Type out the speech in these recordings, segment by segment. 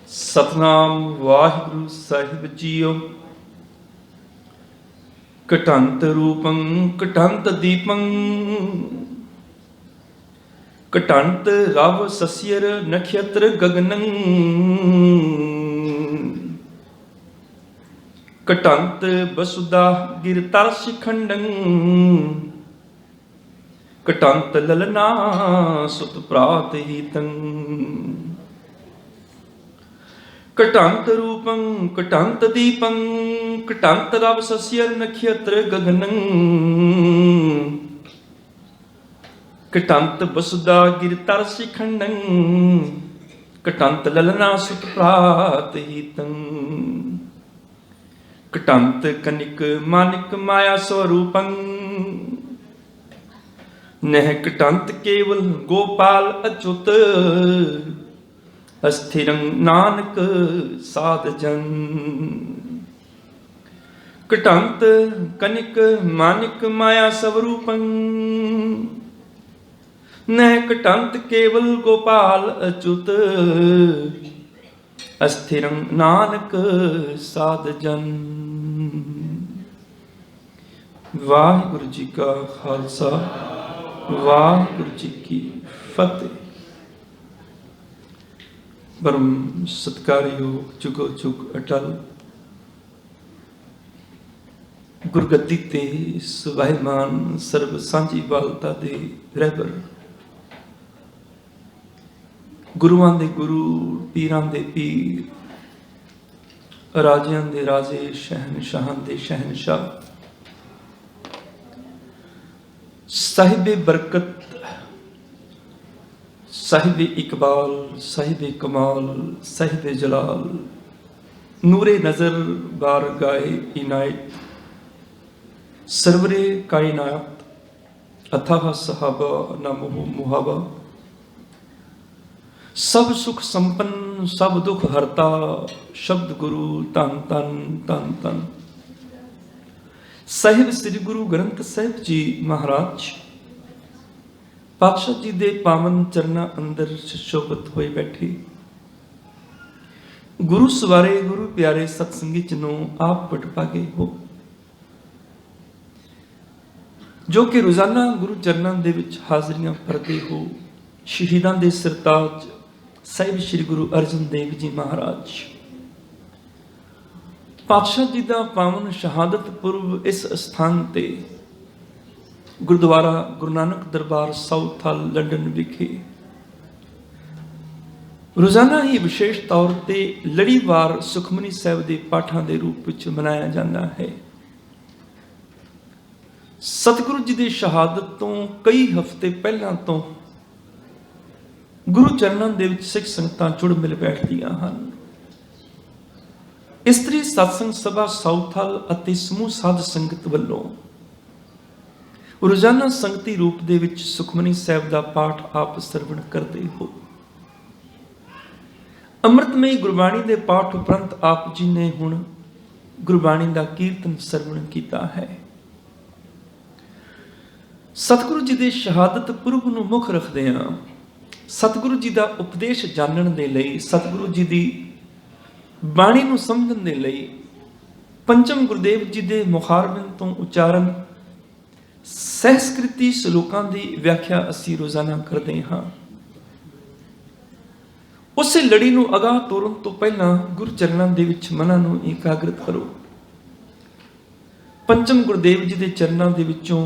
सतनाम वाहिगुरु साहिब जीओ। कटंत रूपं कटंत दीपं कटंत रव सस्यर नक्षत्र गगनं कटंत वसुधा गिरतर शिखंडं कटंत ललना सुत प्रात हितं कटंत रूपं कटंत दीपं कटंत रव सस्यर नक्षत्र गगनं कटंत वसुधा गिरतर शिखंडं कटंत ललना सुत प्रात हितं कटंत कनिक मानिक माया स्वरूपं नह कटंत केवल गोपाल अच्युत अस्थिरं नानक साध जन कटंत कनिक मानिक माया स्वरूपं न कटंत केवल गोपाल अच्युत अस्थिरं नानक साध जन। वाहिगुरु जी का खालसा वाहिगुरु जी की फतेह। परम सत्कारयोग जुगो जुग अटल गुरगद्दी ते सुभाईमान सर्व सांझी वालता दे रहबर गुरुआं दे गुरु पीरां दे पीर राजियां दे राजे शहनशाहां दे शहनशाह साहिबे बरकत साहिबे इकबाल साहिबे कमाल साहिबे जलाल नूरे नजर बार गाए इनायत सरवरे कायनात अथाह सहाबा नमो मुहाबा सब सुख संपन्न सब दुख हरता शब्द गुरु तन तन तन तन साहिब श्री गुरु ग्रंथ साहिब जी महाराज पातशाह जी दे पावन चरना अंदर शोभत होए बैठे गुरु सवारे गुरु प्यारे सतसंगी जनो आप पटभागे हो जो कि रोजाना गुरु चरना दे विच हाजरियां भरते हो। शहीदां दे सरताज साहिब श्री गुरु अर्जन देव जी महाराज पातशाह जी दा पावन शहादत पुरब इस स्थान ते गुरुद्वारा गुरु नानक दरबार साउथ हाल लंडन विखे रोजाना ही विशेष तौर ते लड़ीवार सुखमनी साहिब दे पाठां दे रूप विच मनाया जाता है। सतगुरु जी की शहादत तो कई हफ्ते पहला तो गुरु चरणों दे विच सिख संगतां जुड़ मिल बैठदियां हन। इस्त्री सत्संग सभा साउथ हाल अते समूह साध संगत वल्लों रोजाना संगती रूप दे विच सुखमनी साहिब दा पाठ आप सरवण करते हो। अमृतमयी गुरबाणी दे पाठ उपरंत आप जी ने हुण गुरबाणी दा कीर्तन सरवण कीता है। सतगुरु जी दे शहादत पुरब नूं मुख रखदिआं सतगुरु जी दा उपदेश जानण दे लई सतगुरु जी दी बाणी नूं समझण दे लई पंचम गुरदेव जी दे मुखारबिंद तो उचारण सहस्कृति श्लोकां दी व्याख्या असी रोजाना करते हाँ। उसे लड़ी नूं अगाह तोरन तो पहला गुरु चरणां दे विच मनां नूं एकाग्रत करो। पंचम गुरदेव जी दे चरणां दे विचों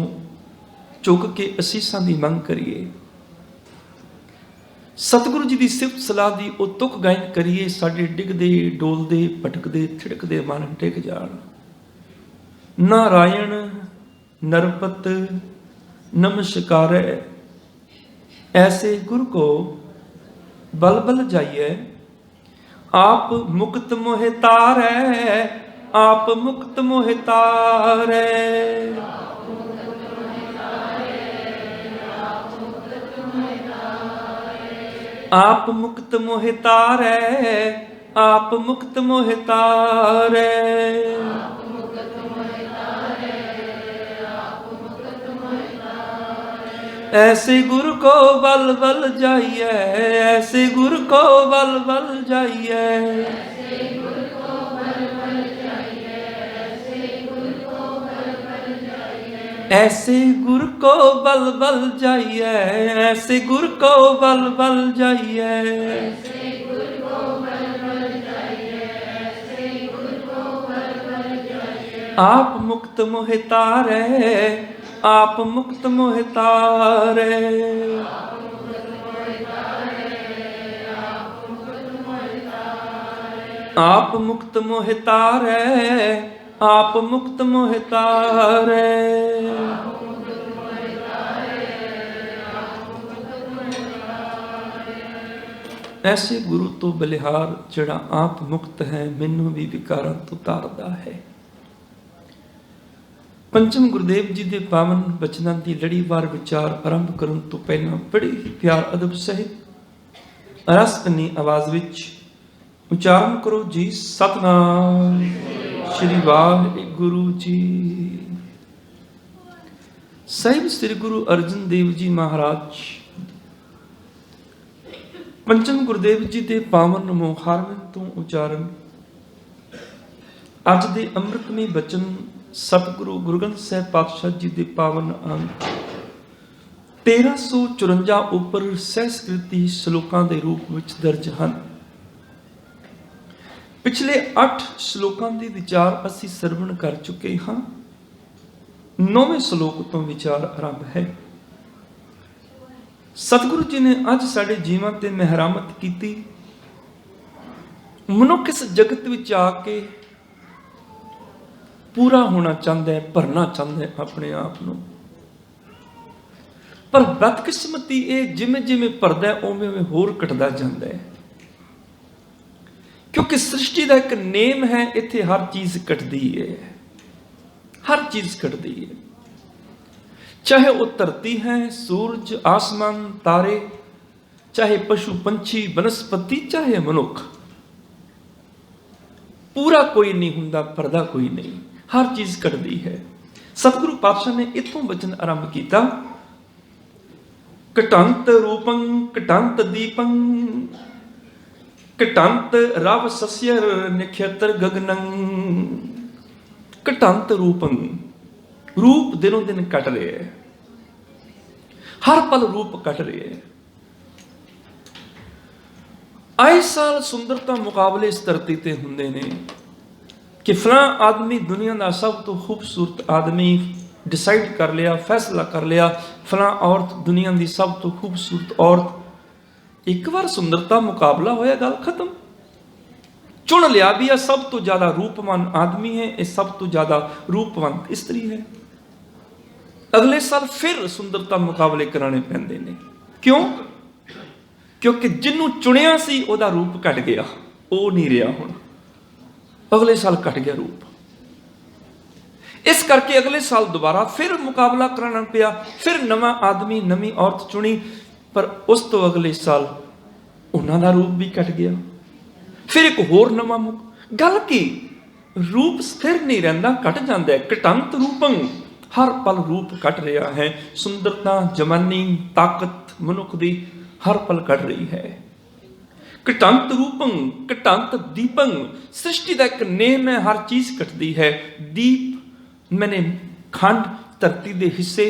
झुक के असीसां दी मंग करिए। सतगुरु जी की सिफत सलाह की वह तुक गायन करिए साडे डिगदे डोलदे भटकदे थिड़कदे मन टिक जाण। नारायण नरपत नमस्कार ऐसे गुरु को बल बल जाइए आप मुक्त मोहे तारै आप मुक्त मोहे तारै आप मुक्त मोहे तारै आप मुक्त मोहे तारै ऐसे गुरु को बल बल जाइए, ऐसे गुरु को बल बल जाइए, ऐसे गुरु को बल बल जाइए, ऐसे गुरु को बल बल जाइए। आप मुक्त मोहि तारे, आप मुक्त मोहि तारे, आप मुक्त मोहि तारे, आप मुक्त मोहि तारे। ऐसे गुरु तो बलिहार जिहड़ा आप मुक्त है, मैनू भी विकारां तो तारदा है। पंचम गुरुदेव जी के पावन बचनों की लड़ीवार विचार आरंभ करने तो पहला बड़े ही प्यार अदब सहित रसनी आवाज विच उच्चारण करो जी, सतनाम श्री वाहिगुरु जी। साहिब श्री गुरु अर्जन देव जी महाराज पंचम गुरुदेव जी के पावन मोहारन तो उच्चारण अज दे अमृतमय बचन सतगुरु गुरु ग्रंथ साहिब पातशाह जी के पावन अंक 1354 उपर संस्कृति श्लोकां के रूप में दर्ज हैं। पिछले 8 श्लोकां के विचार असी सरवण कर चुके हाँ। 9वें श्लोक तो विचार आरंभ है। सतगुरु जी ने अज साडे जीवां ते मेहरामत की। मनुख इस जगत विच आके पूरा होना चाहता है, भरना चाहता है अपने आप को, पर बदकिस्मती ये जिमें जिमें भरदा है उवें उवें होर घटदा जांदा है। क्योंकि सृष्टि का एक नेम है, इत्थे हर चीज घटदी है, हर चीज घटदी है, चाहे वो धरती है, सूरज, आसमान, तारे, चाहे पशु पंछी, वनस्पति, चाहे मनुख, पूरा कोई नहीं हुंदा, भरदा कोई नहीं, हर चीज घटदी है। सतगुरु पातशाह ने इथों वचन आरंभ किया, घटंत रूपं घटंत दीपं घटंत रव सस्यर नक्षत्र गगनं। घटंत रूपं, रूप दिनों दिन घट रहे हैं, हर पल रूप घट रहे हैं। आए साल सुंदरता मुकाबले इस धरती ते हुंदे ने कि फलां आदमी दुनिया का सब तो खूबसूरत आदमी डिसाइड कर लिया, फैसला कर लिया, फलां औरत दुनिया की सब तो खूबसूरत औरत। एक बार सुंदरता मुकाबला होया, गल खत्म, चुन लिया भी यह सब तो ज्यादा रूपवान आदमी है, यह सब तो ज्यादा रूपवान स्त्री है। अगले साल फिर सुंदरता मुकाबले कराने पैंदे ने। क्यों? क्योंकि जिन्हों चुनिया सी ओदा रूप घट गया, वो नहीं रहा हुण, अगले साल घट गया रूप। इस करके अगले साल दोबारा फिर मुकाबला कराना पिया, फिर नवा आदमी नवी औरत चुनी, पर उस तो अगले साल उन्होंने रूप भी घट गया, फिर एक होर नवा गल की रूप स्थिर नहीं रहिंदा, घट जाता है। घटंत रूपं, हर पल रूप घट रहा है। सुंदरता, जवानी, ताकत मनुख की हर पल घट रही है। घटंत रूपं घटंत दीपं, सृष्टि का एक नेम है, हर चीज घटती है। दीप मैंने खंड, धरती के हिस्से,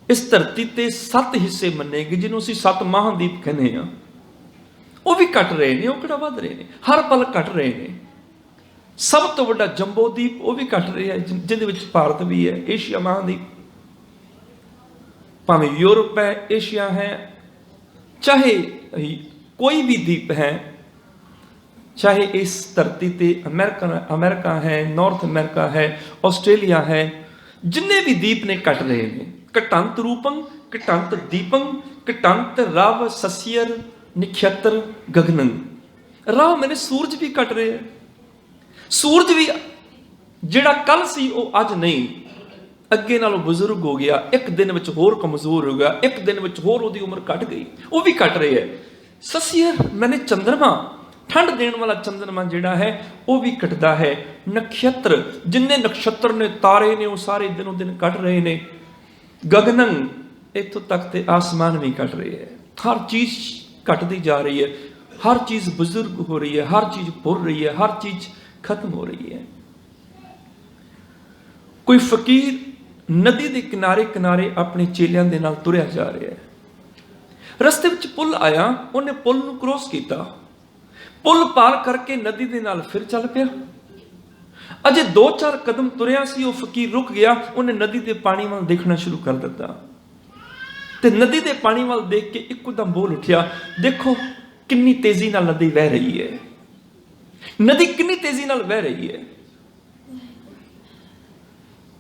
इस धरती ते 7 हिस्से मन्ने गए जिन्हों असीं 7 महादीप कहने हैं, वो भी घट रहे हैं, वो किहड़ा वध रहे हैं, हर पल घट रहे हैं। सब तो वड्डा जंबो दीप वो भी घट रहा है, जिहदे विच भारत भी है, एशिया महादीप, भावें यूरोप है, एशिया है, चाहे कोई भी द्वीप है, चाहे इस धरती ते अमेरिका है, नॉर्थ अमेरिका है, ऑस्ट्रेलिया है, जिन्ने भी द्वीप ने घट रहे हैं। घटंत रूपं घटंत दीपं घटंत रव सस्यर नक्षत्र गगनन। रव मैंने सूरज भी घट रहे हैं, सूरज भी जिहड़ा कल सी वो अज नहीं, अगे नालों बुजुर्ग हो गया, एक दिन में होर कमजोर हो गया, एक दिन में होर उहदी उम्र घट गई, वो भी घट रही है। सस्यर मैंने चंद्रमा, ठंड देने वाला चंद्रमा जिहड़ा है वो भी घटदा है। नक्षत्र, जिन्ने नक्षत्र ने, तारे ने, वो सारे दिनों दिन घट रहे ने। गगनन, इत्थों तक ते आसमान भी घट रही है, हर चीज घटती जा रही है, हर चीज बुजुर्ग हो रही है, हर चीज भुर रही है, हर चीज खत्म हो रही है। कोई फकीर नदी के किनारे किनारे अपने चेलियां दे नाल तुरया जा रहा है। रस्ते विच पुल आया, उन्हें पुल नूं क्रॉस किया, पुल पार करके नदी दे नाल फिर चल पिया। अजे 2-4 कदम तुरया सी, वो फकीर रुक गया, उन्हें नदी के पानी वाल देखना शुरू कर दिता। ते नदी के पानी वाल देख के एकदम बोल उठिया, देखो कितनी तेजी नाल नदी बह रही है, नदी कितनी तेजी नाल बह रही है।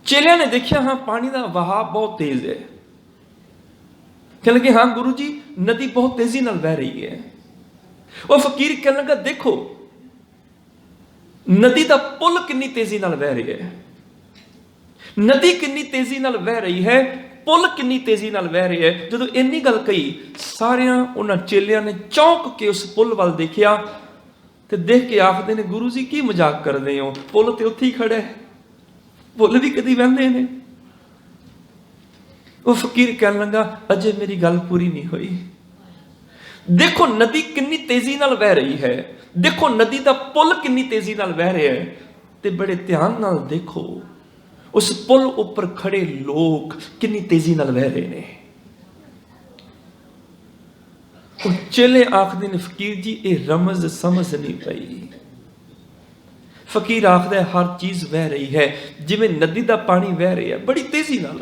चेलिया ने देखिया, हाँ पानी का वहाव बहुत तेज है। कहने लगे, हाँ गुरु जी नदी बहुत तेजी नाल बह रही है। वो फकीर कहने लगा, देखो नदी का पुल कितनी तेजी नाल बह रही है, नदी कितनी तेजी नाल बह रही है, पुल कितनी तेजी नाल बह रही है। जो इन्नी गल कही, सारिया उन्होंने चेलिया ने चौंक के उस पुल वाल देखिया ते देख के आखते ने, गुरु जी की मजाक कर रहे हो, पुल तो उत्थे ही खड़ा है, पुल भी कदी बहते ने। वो फकीर कहने लगा, अजे मेरी गल पूरी नहीं हुई। देखो नदी कितनी तेजी नाल बह रही है, देखो नदी का पुल कितनी तेजी नाल बह रहा है, ते बड़े ध्यान नाल देखो उस पुल उपर खड़े लोग कितनी तेजी नाल बह रहे ने। चेले आखदे ने, फकीर जी ये रमज समझ नहीं पई। फकीर आखदा है, हर चीज बह रही है जिवें नदी का पानी बह रहा है, बड़ी तेजी नाल।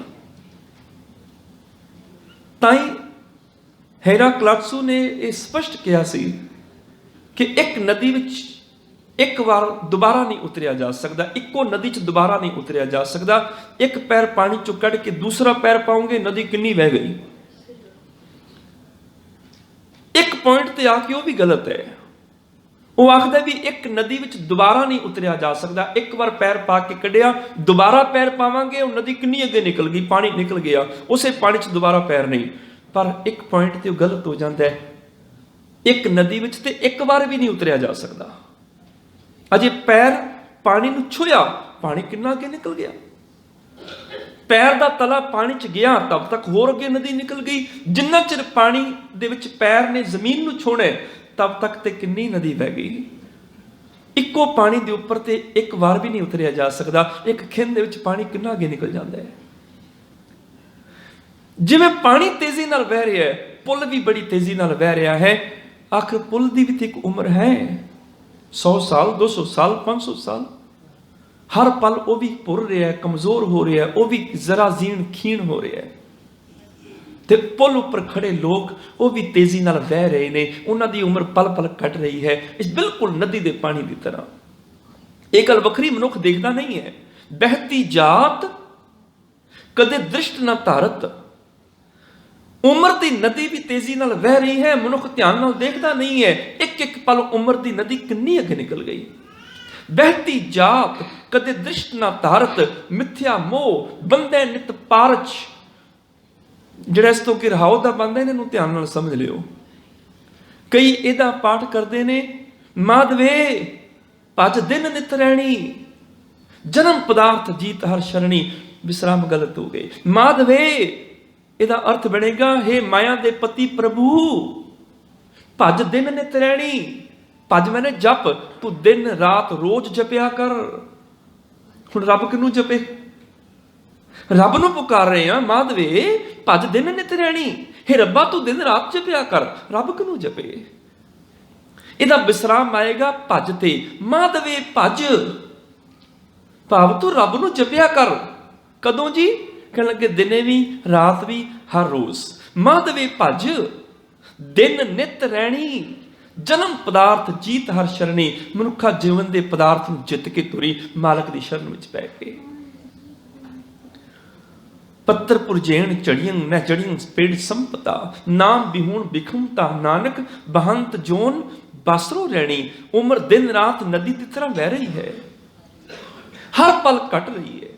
ताई हेराक्लाटसू ने यह स्पष्ट किया सी कि एक नदी विच एक बार दोबारा नहीं उतरिया जा सकता, इको नदी च दोबारा नहीं उतरिया जा सकता। एक पैर पानी चो कढ़ के दूसरा पैर पाओगे, नदी कितनी बह गई। एक पॉइंट ते आके वो भी गलत है। वो आखदा भी एक नदी विच दोबारा नहीं उतरिया जा सकता, एक बार पैर पा के कढ़िया, दोबारा पैर पावांगे, वो नदी कितनी अगे निकल गई, पानी निकल गया, उसे पानी च दोबारा पैर नहीं। पर एक पॉइंट ते गलत हो जाता है, एक नदी विच ते एक बार भी नहीं उतरिया जा सकता। अजे पैर पानी नूं छुया, पानी कितना अगे निकल गया, पैर का तला पानी च गया तब तक होर अगे नदी निकल गई। जिन्ना चिर पानी दे विच पैर ने जमीन नूं छूना तब तक ते कितनी नदी बह गई। इको पानी दे उपर ते एक बार भी नहीं उतरिया जा सकता, एक खिंद दे विच पानी कितना अगे निकल जाता है। जिवें पानी तेजी नाल बह रहा है, पुल भी बड़ी तेजी नाल बह रहा है। आखिर पुल की भी तो एक उम्र है, 100 साल, 200 साल, 500 साल। हर पल वो भी भुर रहा है, कमजोर हो रहा है, वो भी जरा जीण खीण हो रहा है। ते पुल उपर खड़े लोग वो भी तेजी नाल बह रहे ने, उन्हां दी उम्र पल पल घट रही है, इस बिल्कुल नदी दे पानी की तरह। एक गल वखरी मनुख देखता नहीं है, बहती जात कदे दृष्ट ना धारत। उम्र की नदी भी तेजी नाल बह रही है, मनुख ध्यान नाल देखता नहीं है, एक एक पल उम्र की नदी कितनी अगे निकल गई। बहती जात कदे दृष्ट ना धारत, मिथ्या मोह बंदे नित पारच। जिहड़ा इस तो कि रहाओ दा बंदा, इन्हां नूं ध्यान नाल समझ लियो। कई इहदा पाठ करते ने, माधवे भज दिन नित रैणी, जन्म पदार्थ जीत हर शरणी। विश्राम गलत हो गए। माधवे ਇਹਦਾ अर्थ बनेगा, हे माया दे पति प्रभु, भज दिन नित रैणी। भज मैंने जप, तू दिन रात रोज जपिया कर। हुण रब किनू जपे, रब नू पुकार रहे हैं, माधवे भज दिन नित रैणी, हे रब्बा तू दिन रात जपिया कर। रब किनू जपे, ਇਹਦਾ विश्राम आएगा भज ते। माधवे भज, भाव तू रब नू जपिया कर। कदों जी, कहने लगे दिने भी रात भी हर रोज। माधवे भज दिन नित रैणी, जन्म पदार्थ जीत हर शरणी। मनुखा जीवन के पदार्थ जित के तुरी मालक की शरण में पै के। पत्थर पुरजेण चढ़ियं न चढ़ियं पेड़ संपता, नाम बिहूण बिखमता नानक बहंत जोन बासरो रैणी। उम्र दिन रात नदी की तरह बह रही है, हर पल कट रही है।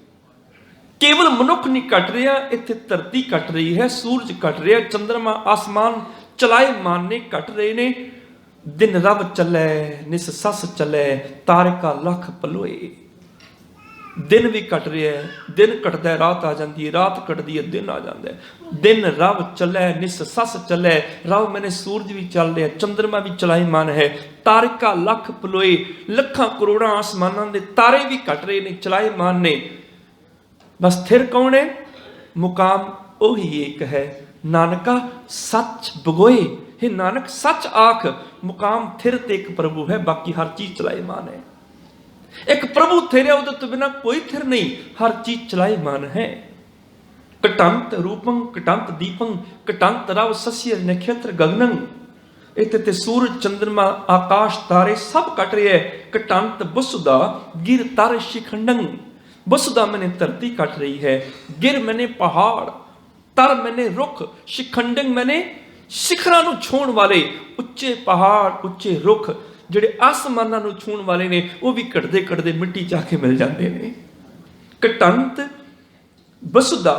केवल मनुख नहीं कट रहा, इत्थे धरती कट रही है, सूरज कट रहा, चंद्रमा आसमान चलाए मारने कट रहे ने। दिन रब चले निस सस चले, तारका लख पलोए। दिन भी कट रहा है, दिन कटता है रात आ जाती है, रात कटती है दिन आ जाता है। दिन रव चलै निस सस चलै, रव मैंने सूरज भी चल रहा, चंद्रमा भी चलाईमान है, तारका लख पलोए, लखां करोड़ां आसमानां दे तारे भी कट रहे ने, चलाईमान ने। बस स्थिर कौन है? मुकाम ओही एक है, नानका सच बगोए। हे नानक सच आख, मुकाम थिर ते एक प्रभु है, बाकी हर चीज चलाईमान है। एक प्रभु थिर है, उधर तो बिना कोई थिर नहीं, हर चीज चलाईमान है। कटंत रूपं कटंत दीपं कटंत रव सस्य नक्षत्र गगनं, इतने सूरज चंद्रमा आकाश तारे सब कट रहे है। कटंत वसुदा गिर तर शिखंडं, वसुदा मैंने धरती कट रही है, गिर मैंने पहाड़, तर मैंने रुख, शिखंडंग मैंने शिखरां नूं छूण वाले उच्चे पहाड़ उच्चे रुख ਜਿਹੜੇ ਆਸਮਾਨਾਂ ਨੂੰ ਛੂਣ ਵਾਲੇ ਨੇ, ਉਹ ਵੀ ਘਟਦੇ ਘਟਦੇ ਮਿੱਟੀ 'ਚ ਆ ਕੇ ਮਿਲ ਜਾਂਦੇ ਨੇ। ਕਟੰਤ ਵਸੁਦਾ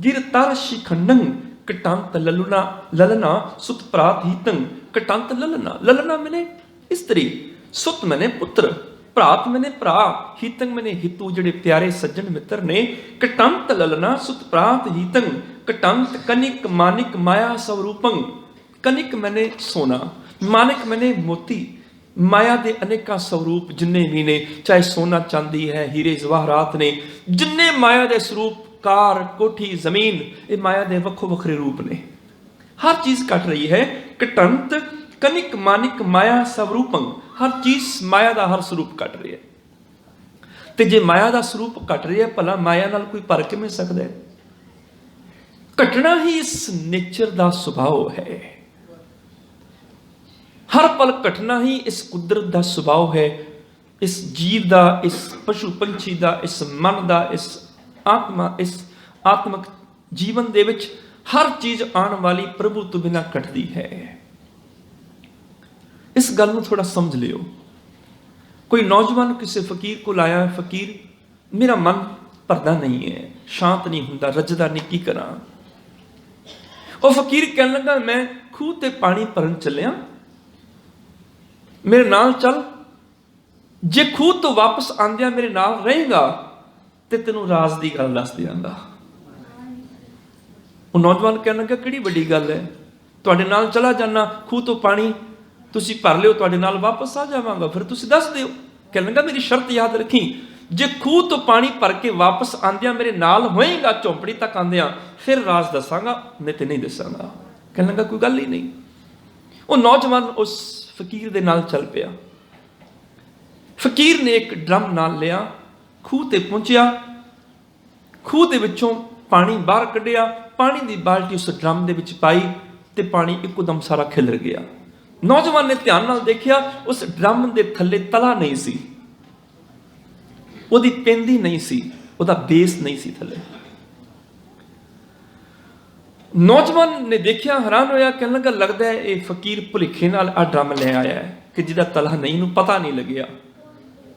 ਗਿਰ ਤਰ ਸ਼ਿਖੰਡੰ, ਕਟੰਤ ਲਲਨਾ ਲਲਨਾ ਸੁਤ ਪ੍ਰਾਤ ਹੀਤੰ, ਕਟੰਤ ਲਲਨਾ, ਲਲਨਾ मैंने ਇਸਤਰੀ, ਸੁਤ मैंने ਪੁੱਤਰ, ਭਰਾਤ मैंने ਭਰਾ, ਹੀਤੰ मैंने ਹਿਤੂ, ਜਿਹੜੇ ਪਿਆਰੇ ਸੱਜਣ ਮਿੱਤਰ ਨੇ। ਕਟੰਤ ਲਲਨਾ ਸੁਤ ਪ੍ਰਾਤ ਹੀਤੰ, ਕਟੰਤ ਕਨਿਕ ਮਾਨਿਕ ਮਾਇਆ ਸਵਰੂਪੰ, ਕਨਿਕ मैंने सोना, मानिक मैंने मोती, माया के अनेकों स्वरूप जिन्ने भी ने, चाहे सोना चांदी है, हीरे जवाहरात ने, जिन्ने माया के स्वरूप, कार कोठी जमीन, ये माया के वक्खो वखरे रूप ने, हर चीज कट रही है। कटंत कनिक मानिक माया स्वरूपं, हर चीज माया का हर स्वरूप कट रही है। तो जे माया का स्वरूप कट रही है, भला माया नाल कोई पर किवें सकदा है? कटना ही इस नेचर का सुभाव है, हर पल घटना ही इस कुदरत का सुभाव है, इस जीव का, इस पशु पंछी का, इस मन का, इस आत्मा, इस आत्मक जीवन दे विच हर चीज आने वाली प्रभु तो बिना घटती है। इस गल नूं थोड़ा समझ लियो। कोई नौजवान किसी फकीर को लाया, फकीर मेरा मन भरदा नहीं है, शांत नहीं हुंदा, रजदा नहीं, की करा? वो फकीर कहने लगा, मैं खूह ते पानी भरन चलिया, मेरे नाल चल, जे खूह तो वापस आंदिया मेरे नाल रहेगा ते तेनों राज की गल दस दियांगा। वो नौजवान कहने लगा, किहड़ी वड्डी गल है, तुहाडे नाल चला जाना, खूह तो पानी तुसीं भर लिओ, तुहाडे नाल वापस आ जावांगा, फिर तुसीं दस दिओ। कहने लगा, मेरी शर्त याद रखी, जे खूह तो पानी भर के वापस आंदिया मेरे नाल होएगा, झोंपड़ी तक आंदिया, फिर राज दसांगा, नहीं तो नहीं दसांगा। कहने लगा, कोई गल ही नहीं। वो नौजवान उस फकीर दे नाल चल पिया। फकीर ने एक ड्रम नाल लिया, खूह ते पहुंचिया, खूह दे विचों पानी बाहर कढ़िया, पानी दी बाल्टी उस ड्रम दे विच पाई ते पानी एकदम सारा खिलर गया। नौजवान ने ध्यान नाल देखिया, उस ड्रम दे थल्ले तला नहीं सी, उहदी पेंदी नहीं सी, उहदा बेस नहीं सी थल्ले। नौजवान ने देखिया, हैरान होया, कहने लगा, लगता है ये फकीर भुलेखे नाल आ ड्रम ले आया है कि जिहदा तला नहीं, नूं पता नहीं लग्या,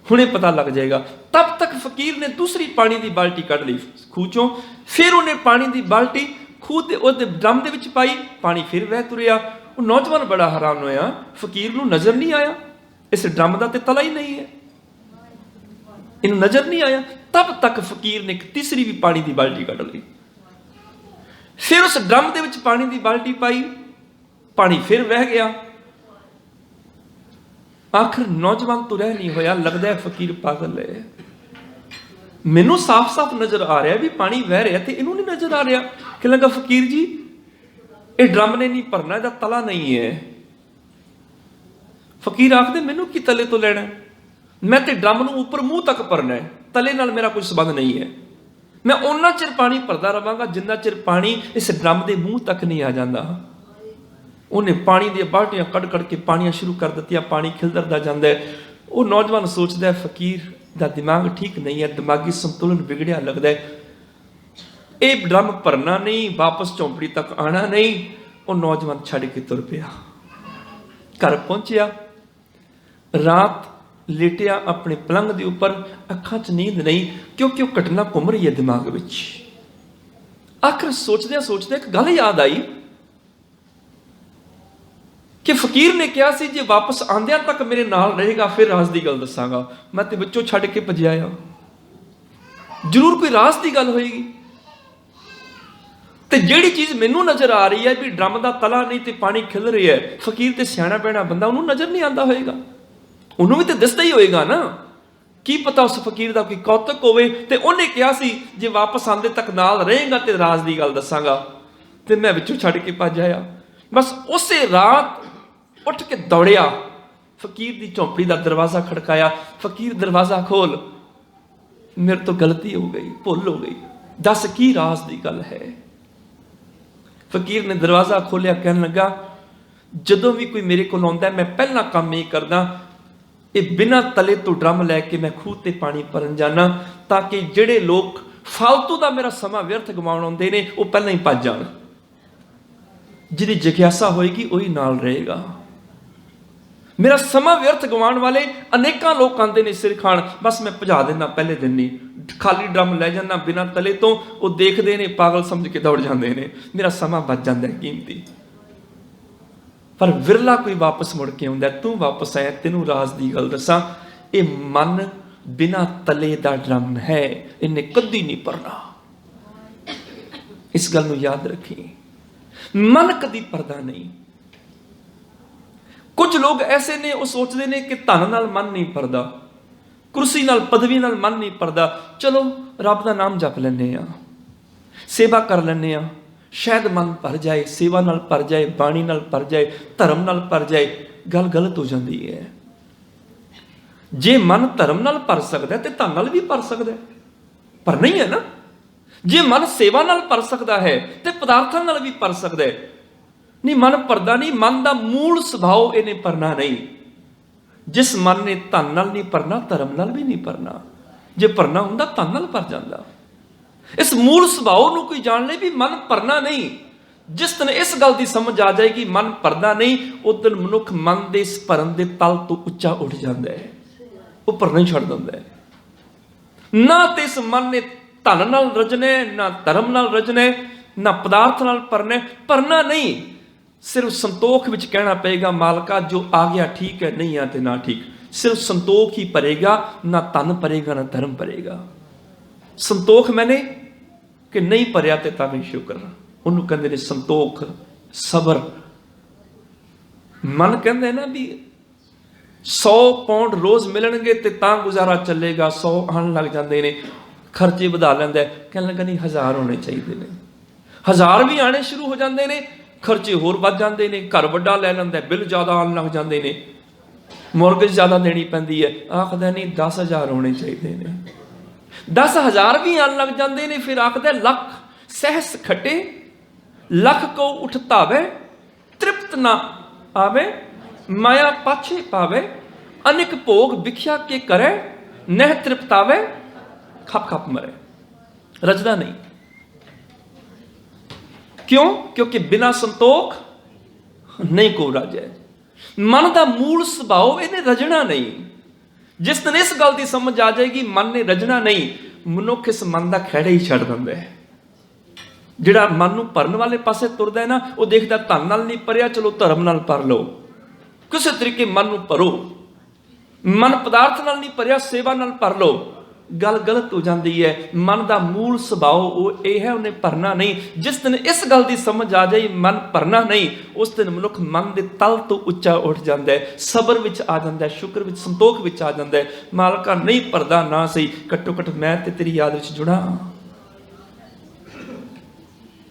हुणे पता लग जाएगा। तब तक फकीर ने दूसरी पानी की बाल्टी कढ़ ली खूह चों, फिर उन्हें पानी की बाल्टी खूह ते उहदे ड्रम दे विच पाई, पानी फिर वह तुरिया। वो नौजवान बड़ा हैरान होया, फकीर नूं नज़र नहीं आया, इस ड्रम का तो तला ही नहीं है, इन्हूं नज़र नहीं आया। तब तक फकीर ने एक तीसरी भी पानी की बाल्टी कढ़ ली, फिर उस ड्रम दे विच पानी की बाल्टी पाई, पानी फिर वह गया। आखिर नौजवान तो रह नहीं होया, लगता है फकीर पागल है, मैनू साफ साफ नजर आ रहा है भी पानी वह रहा है, इनू नहीं नजर आ रहा। कहने लगा, फकीर जी ये ड्रम ने नहीं भरना, इसका तला नहीं है। फकीर आखदे, मैनू की तले तो लेना, मैं तो ड्रम नूं उपर मूँह तक भरना है, तले नाल मेरा कोई संबंध नहीं है। मैं उन्ना चिर पानी भरदा रहांगा जिन्ना चिर पानी इस ड्रम के मूँह तक नहीं आ जाता। उन्हें पानी दी बाल्टियां कढ़ कढ़ के पानियां शुरू कर दित्तियां, पानी खिलरदा जांदा है। वो नौजवान सोचता है, फकीर दा दिमाग ठीक नहीं है, दिमागी संतुलन बिगड़िया लगता है, ये ड्रम भरना नहीं, वापस झोंपड़ी तक आना नहीं। वो नौजवान छड़ के तुर पिया, घर पहुंचिया, रात लेटिया अपने पलंग के उपर, अखां च नींद नहीं, क्योंकि वह घटना घूम रही है दिमाग विच। आखिर सोचदे सोचदे एक गल याद आई कि फकीर ने कहा सी, जे वापस आंदियां तक मेरे नाल रहेगा फिर राज की गल दसांगा। मैं तो विचों छड्ड के भजिया आ, ਜ਼ਰੂਰ ਕੋਈ ਰਾਸ ਦੀ ਗੱਲ ਹੋਏਗੀ। ਤੇ ਜਿਹੜੀ ਚੀਜ਼ ਮੈਨੂੰ ਨਜ਼ਰ ਆ ਰਹੀ ਹੈ ਵੀ ਡਰਮ ਦਾ ਤਲਾ ਨਹੀਂ ਤੇ ਪਾਣੀ ਖਿਲ ਰਿਹਾ ਹੈ, ਫਕੀਰ ਤੇ ਸਿਆਣਾ ਪੈਣਾ ਬੰਦਾ ਉਹਨੂੰ ਨਜ਼ਰ ਨਹੀਂ ਆਉਂਦਾ ਹੋਏਗਾ, ਉਹਨੂੰ ਵੀ ਤੇ ਦਿਸਦਾ ਹੀ ਹੋਏਗਾ ਨਾ। ਕੀ ਪਤਾ ਉਸ ਫਕੀਰ ਦਾ ਕੋਈ ਕੌਤਕ ਹੋਵੇ। ਤੇ ਉਹਨੇ ਕਿਹਾ ਸੀ ਜੇ ਵਾਪਸ ਆਉਂਦੇ ਤੱਕ ਨਾਲ ਰਹੇਗਾ ਤੇ ਰਾਜ਼ ਦੀ ਗੱਲ ਦੱਸਾਂਗਾ। ਤੇ ਮੈਂ ਵਿੱਚੋਂ ਛੱਡ ਕੇ ਭੱਜ ਆਇਆ। ਬਸ ਉਸੇ ਰਾਤ ਉੱਠ ਕੇ ਦੌੜਿਆ, ਫਕੀਰ ਦੀ ਝੌਂਪੜੀ ਦਾ ਦਰਵਾਜ਼ਾ ਖੜਕਾਇਆ। ਫਕੀਰ ਦਰਵਾਜ਼ਾ ਖੋਲ, ਮੇਰੇ ਤੋਂ ਗਲਤੀ ਹੋ ਗਈ, ਭੁੱਲ ਹੋ ਗਈ, ਦੱਸ ਕੀ ਰਾਜ਼ ਦੀ ਗੱਲ ਹੈ। ਫਕੀਰ ਨੇ ਦਰਵਾਜ਼ਾ ਖੋਲਿਆ, ਕਹਿਣ ਲੱਗਾ ਜਦੋਂ ਵੀ ਕੋਈ ਮੇਰੇ ਕੋਲ ਆਉਂਦਾ ਮੈਂ ਪਹਿਲਾ ਕੰਮ ਇਹ ਕਰਦਾ, ਇਹ ਬਿਨਾਂ ਤਲੇ ਤੋਂ ਡਰਮ ਲੈ ਕੇ ਮੈਂ ਖੂਹ ਤੇ ਪਾਣੀ ਭਰਨ ਜਾਣਾ, ਤਾਂ ਕਿ ਜਿਹੜੇ ਲੋਕ ਫਾਲਤੂ ਦਾ ਮੇਰਾ ਸਮਾਂ ਵਿਅਰਥ ਗਵਾਉਣ ਆਉਂਦੇ ਨੇ ਉਹ ਪਹਿਲਾਂ ਹੀ ਭੱਜ ਜਾਣ। ਜਿਹਦੀ ਜਿਗਿਆਸਾ ਹੋਏਗੀ ਉਹੀ ਨਾਲ ਰਹੇਗਾ। ਮੇਰਾ ਸਮਾਂ ਵਿਅਰਥ ਗਵਾਉਣ ਵਾਲੇ ਅਨੇਕਾਂ ਲੋਕ ਆਉਂਦੇ ਨੇ ਸਿਰ ਖਾਣ, ਬਸ ਮੈਂ ਭਜਾ ਦਿੰਦਾ ਪਹਿਲੇ ਦਿਨ ਹੀ, ਖਾਲੀ ਡਰਮ ਲੈ ਜਾਂਦਾ ਬਿਨਾਂ ਤਲੇ ਤੋਂ। ਉਹ ਦੇਖਦੇ ਨੇ, ਪਾਗਲ ਸਮਝ ਕੇ ਦੌੜ ਜਾਂਦੇ ਨੇ, ਮੇਰਾ ਸਮਾਂ ਬਚ ਜਾਂਦਾ ਕੀਮਤੀ। ਪਰ ਵਿਰਲਾ ਕੋਈ ਵਾਪਸ ਮੁੜ ਕੇ ਆਉਂਦਾ। ਤੂੰ ਵਾਪਸ ਆਇਆ, ਤੈਨੂੰ ਰਾਜ਼ ਦੀ ਗੱਲ ਦੱਸਾਂ, ਇਹ ਮਨ ਬਿਨਾਂ ਤਲੇ ਦਾ ਡਰਮ ਹੈ, ਇਹਨੇ ਕਦੀ ਨਹੀਂ ਭਰਨਾ। ਇਸ ਗੱਲ ਨੂੰ ਯਾਦ ਰੱਖੀ, ਮਨ ਕਦੀ ਭਰਦਾ ਨਹੀਂ। ਕੁਝ ਲੋਕ ਐਸੇ ਨੇ, ਉਹ ਸੋਚਦੇ ਨੇ ਕਿ ਧਨ ਨਾਲ ਮਨ ਨਹੀਂ ਭਰਦਾ, ਕੁਰਸੀ ਨਾਲ, ਪਦਵੀ ਨਾਲ ਮਨ ਨਹੀਂ ਭਰਦਾ। ਚਲੋ ਰੱਬ ਦਾ ਨਾਮ ਜਪ ਲੈਂਦੇ ਆ, ਸੇਵਾ ਕਰ ਲੈਂਦੇ ਆ, ਸ਼ਾਇਦ ਮਨ ਭਰ ਜਾਏ, ਸੇਵਾ ਨਾਲ ਭਰ ਜਾਏ, ਬਾਣੀ ਨਾਲ ਭਰ ਜਾਏ, ਧਰਮ ਨਾਲ ਭਰ ਜਾਏ। ਗੱਲ ਗਲਤ ਹੋ ਜਾਂਦੀ ਹੈ। ਜੇ ਮਨ ਧਰਮ ਨਾਲ ਭਰ ਸਕਦਾ ਤੇ ਧਨ ਨਾਲ ਵੀ ਭਰ ਸਕਦਾ, ਪਰ ਨਹੀਂ ਹੈ ਨਾ। ਜੇ ਮਨ ਸੇਵਾ ਨਾਲ ਭਰ ਸਕਦਾ ਹੈ ਤੇ ਪਦਾਰਥਾਂ ਨਾਲ ਵੀ ਭਰ ਸਕਦਾ ਹੈ। ਨਹੀਂ, ਮਨ ਭਰਦਾ ਨਹੀਂ। ਮਨ ਦਾ ਮੂਲ ਸੁਭਾਅ ਇਹਨੇ ਭਰਨਾ ਨਹੀਂ। ਜਿਸ ਮਨ ਨੇ ਧਨ ਨਾਲ ਨਹੀਂ ਭਰਨਾ, ਧਰਮ ਨਾਲ ਵੀ ਨਹੀਂ ਭਰਨਾ। ਜੇ ਭਰਨਾ ਹੁੰਦਾ ਧਨ ਨਾਲ ਭਰ ਜਾਂਦਾ। ਇਸ ਮੂਲ ਸੁਭਾਅ ਨੂੰ ਕੋਈ ਜਾਣ ਲੈ ਵੀ ਮਨ ਭਰਨਾ ਨਹੀਂ। ਜਿਸ ਦਿਨ ਇਸ ਗੱਲ ਦੀ ਸਮਝ ਆ ਜਾਏਗੀ ਮਨ ਭਰਦਾ ਨਹੀਂ, ਉਸ ਦਿਨ ਮਨੁੱਖ ਮਨ ਦੇ ਇਸ ਭਰਨ ਦੇ ਤਲ ਤੋਂ ਉੱਚਾ ਉੱਠ ਜਾਂਦਾ ਹੈ, ਉਹ ਭਰਨਾ ਹੀ ਛੱਡ ਦਿੰਦਾ ਹੈ। ਨਾ ਤੇ ਇਸ ਮਨ ਨੇ ਧਨ ਨਾਲ ਰਜਣਾ, ਨਾ ਧਰਮ ਨਾਲ ਰਜਣਾ, ਨਾ ਪਦਾਰਥ ਨਾਲ ਭਰਨਾ ਨਹੀਂ। ਸਿਰਫ ਸੰਤੋਖ ਵਿੱਚ ਕਹਿਣਾ ਪਏਗਾ, ਮਾਲਕਾ ਜੋ ਆ ਗਿਆ ਠੀਕ ਹੈ, ਨਹੀਂ ਆ ਤੇ ਨਾ ਠੀਕ। ਸਿਰਫ ਸੰਤੋਖ ਹੀ ਭਰੇਗਾ, ਨਾ ਧਨ ਭਰੇਗਾ ਨਾ ਧਰਮ ਭਰੇਗਾ। ਸੰਤੋਖ ਮੈਨੇ ਕਿ ਨਹੀਂ ਭਰਿਆ ਤੇ ਤਾਂ ਵੀ ਸ਼ੁਕਰ, ਉਹਨੂੰ ਕਹਿੰਦੇ ਨੇ ਸੰਤੋਖ, ਸਬਰ। ਮਨ ਕਹਿੰਦੇ ਨਾ ਵੀ 100 ਪਾਉਂਡ ਰੋਜ਼ ਮਿਲਣਗੇ ਤੇ ਤਾਂ ਗੁਜ਼ਾਰਾ ਚੱਲੇਗਾ, 100 ਆਉਣ ਲੱਗ ਜਾਂਦੇ ਨੇ, ਖਰਚੇ ਵਧਾ ਲੈਂਦਾ। ਕਹਿਣ ਲੱਗਾ ਨਹੀਂ 1000 ਹੋਣੇ ਚਾਹੀਦੇ ਨੇ। 1000 ਵੀ ਆਣੇ ਸ਼ੁਰੂ ਹੋ ਜਾਂਦੇ ਨੇ, ਖਰਚੇ ਹੋਰ ਵੱਧ ਜਾਂਦੇ ਨੇ, ਘਰ ਵੱਡਾ ਲੈ ਲੈਂਦਾ, ਬਿੱਲ ਜ਼ਿਆਦਾ ਆਉਣ ਲੱਗ ਜਾਂਦੇ ਨੇ, ਮੌਰਗੇਜ ਜ਼ਿਆਦਾ ਦੇਣੀ ਪੈਂਦੀ ਹੈ। ਆਖਦਾ ਨਹੀਂ 10,000 ਹੋਣੇ ਚਾਹੀਦੇ ਨੇ। 10,000 ਵੀ ਆਉਣ ਲੱਗ ਜਾਂਦੇ ਨੇ, ਫਿਰ ਆਖਦਾ ਲੱਖ ਸਹਿਸ ਖਟੇ, ਲੱਖ ਕੋ ਉਠ ਧਾਵੇ, ਤ੍ਰਿਪਤ ਨਾ ਆਵੇ, ਮਾਇਆ ਪਾਛੇ ਪਾਵੇ, ਅਨੇਕ ਭੋਗ ਵਿਖਿਆ ਕੇ ਕਰੇ, ਨਹਿ ਤ੍ਰਿਪਤਾਵੇ, ਖਪ ਖਪ ਮਰੇ। ਰਜਦਾ ਨਹੀਂ। ਕਿਉਂ? ਕਿਉਂਕਿ ਬਿਨਾਂ ਸੰਤੋਖ ਨਹੀਂ ਕੋ ਰਾਜੈ। ਮਨ ਦਾ ਮੂਲ ਸੁਭਾਅ ਇਹਨੇ ਰਜਣਾ ਨਹੀਂ। ਜਿਸ ਦਿਨ ਇਸ ਗੱਲ ਦੀ ਸਮਝ ਆ ਜਾਏਗੀ ਮਨ ਨੇ ਰਜਣਾ ਨਹੀਂ, ਮਨੁੱਖ ਇਸ ਮਨ ਦਾ ਖਹਿੜਾ ਹੀ ਛੱਡ ਦਿੰਦਾ ਹੈ। ਜਿਹੜਾ ਮਨ ਨੂੰ ਭਰਨ ਵਾਲੇ ਪਾਸੇ ਤੁਰਦਾ ਹੈ ਨਾ, ਉਹ ਦੇਖਦਾ ਧਨ ਨਾਲ ਨਹੀਂ ਭਰਿਆ, ਚਲੋ ਧਰਮ ਨਾਲ ਭਰ ਲਓ, ਕਿਸੇ ਤਰੀਕੇ ਮਨ ਨੂੰ ਭਰੋ। ਮਨ ਪਦਾਰਥ ਨਾਲ ਨਹੀਂ ਭਰਿਆ, ਸੇਵਾ ਨਾਲ ਭਰ ਲਓ। ਗੱਲ ਗਲਤ ਹੋ ਜਾਂਦੀ ਹੈ। ਮਨ ਦਾ ਮੂਲ ਸੁਭਾਅ ਉਹ ਇਹ ਹੈ, ਉਹਨੇ ਭਰਨਾ ਨਹੀਂ। ਜਿਸ ਦਿਨ ਇਸ ਗੱਲ ਦੀ ਸਮਝ ਆ ਜਾਏ ਮਨ ਭਰਨਾ ਨਹੀਂ, ਉਸ ਦਿਨ ਮਨੁੱਖ ਮਨ ਦੇ ਤਲ ਤੋਂ ਉੱਚਾ ਉੱਠ ਜਾਂਦਾ ਹੈ, ਸਬਰ ਵਿੱਚ ਆ ਜਾਂਦਾ ਹੈ, ਸ਼ੁਕਰ ਵਿੱਚ, ਸੰਤੋਖ ਵਿੱਚ ਆ ਜਾਂਦਾ ਹੈ। ਮਾਲਕਾ ਨਹੀਂ ਭਰਦਾ ਨਾ ਸਹੀ, ਘੱਟੋ ਘੱਟ ਮੈਂ ਤੇ ਤੇਰੀ ਯਾਦ ਵਿੱਚ ਜੁੜਾ।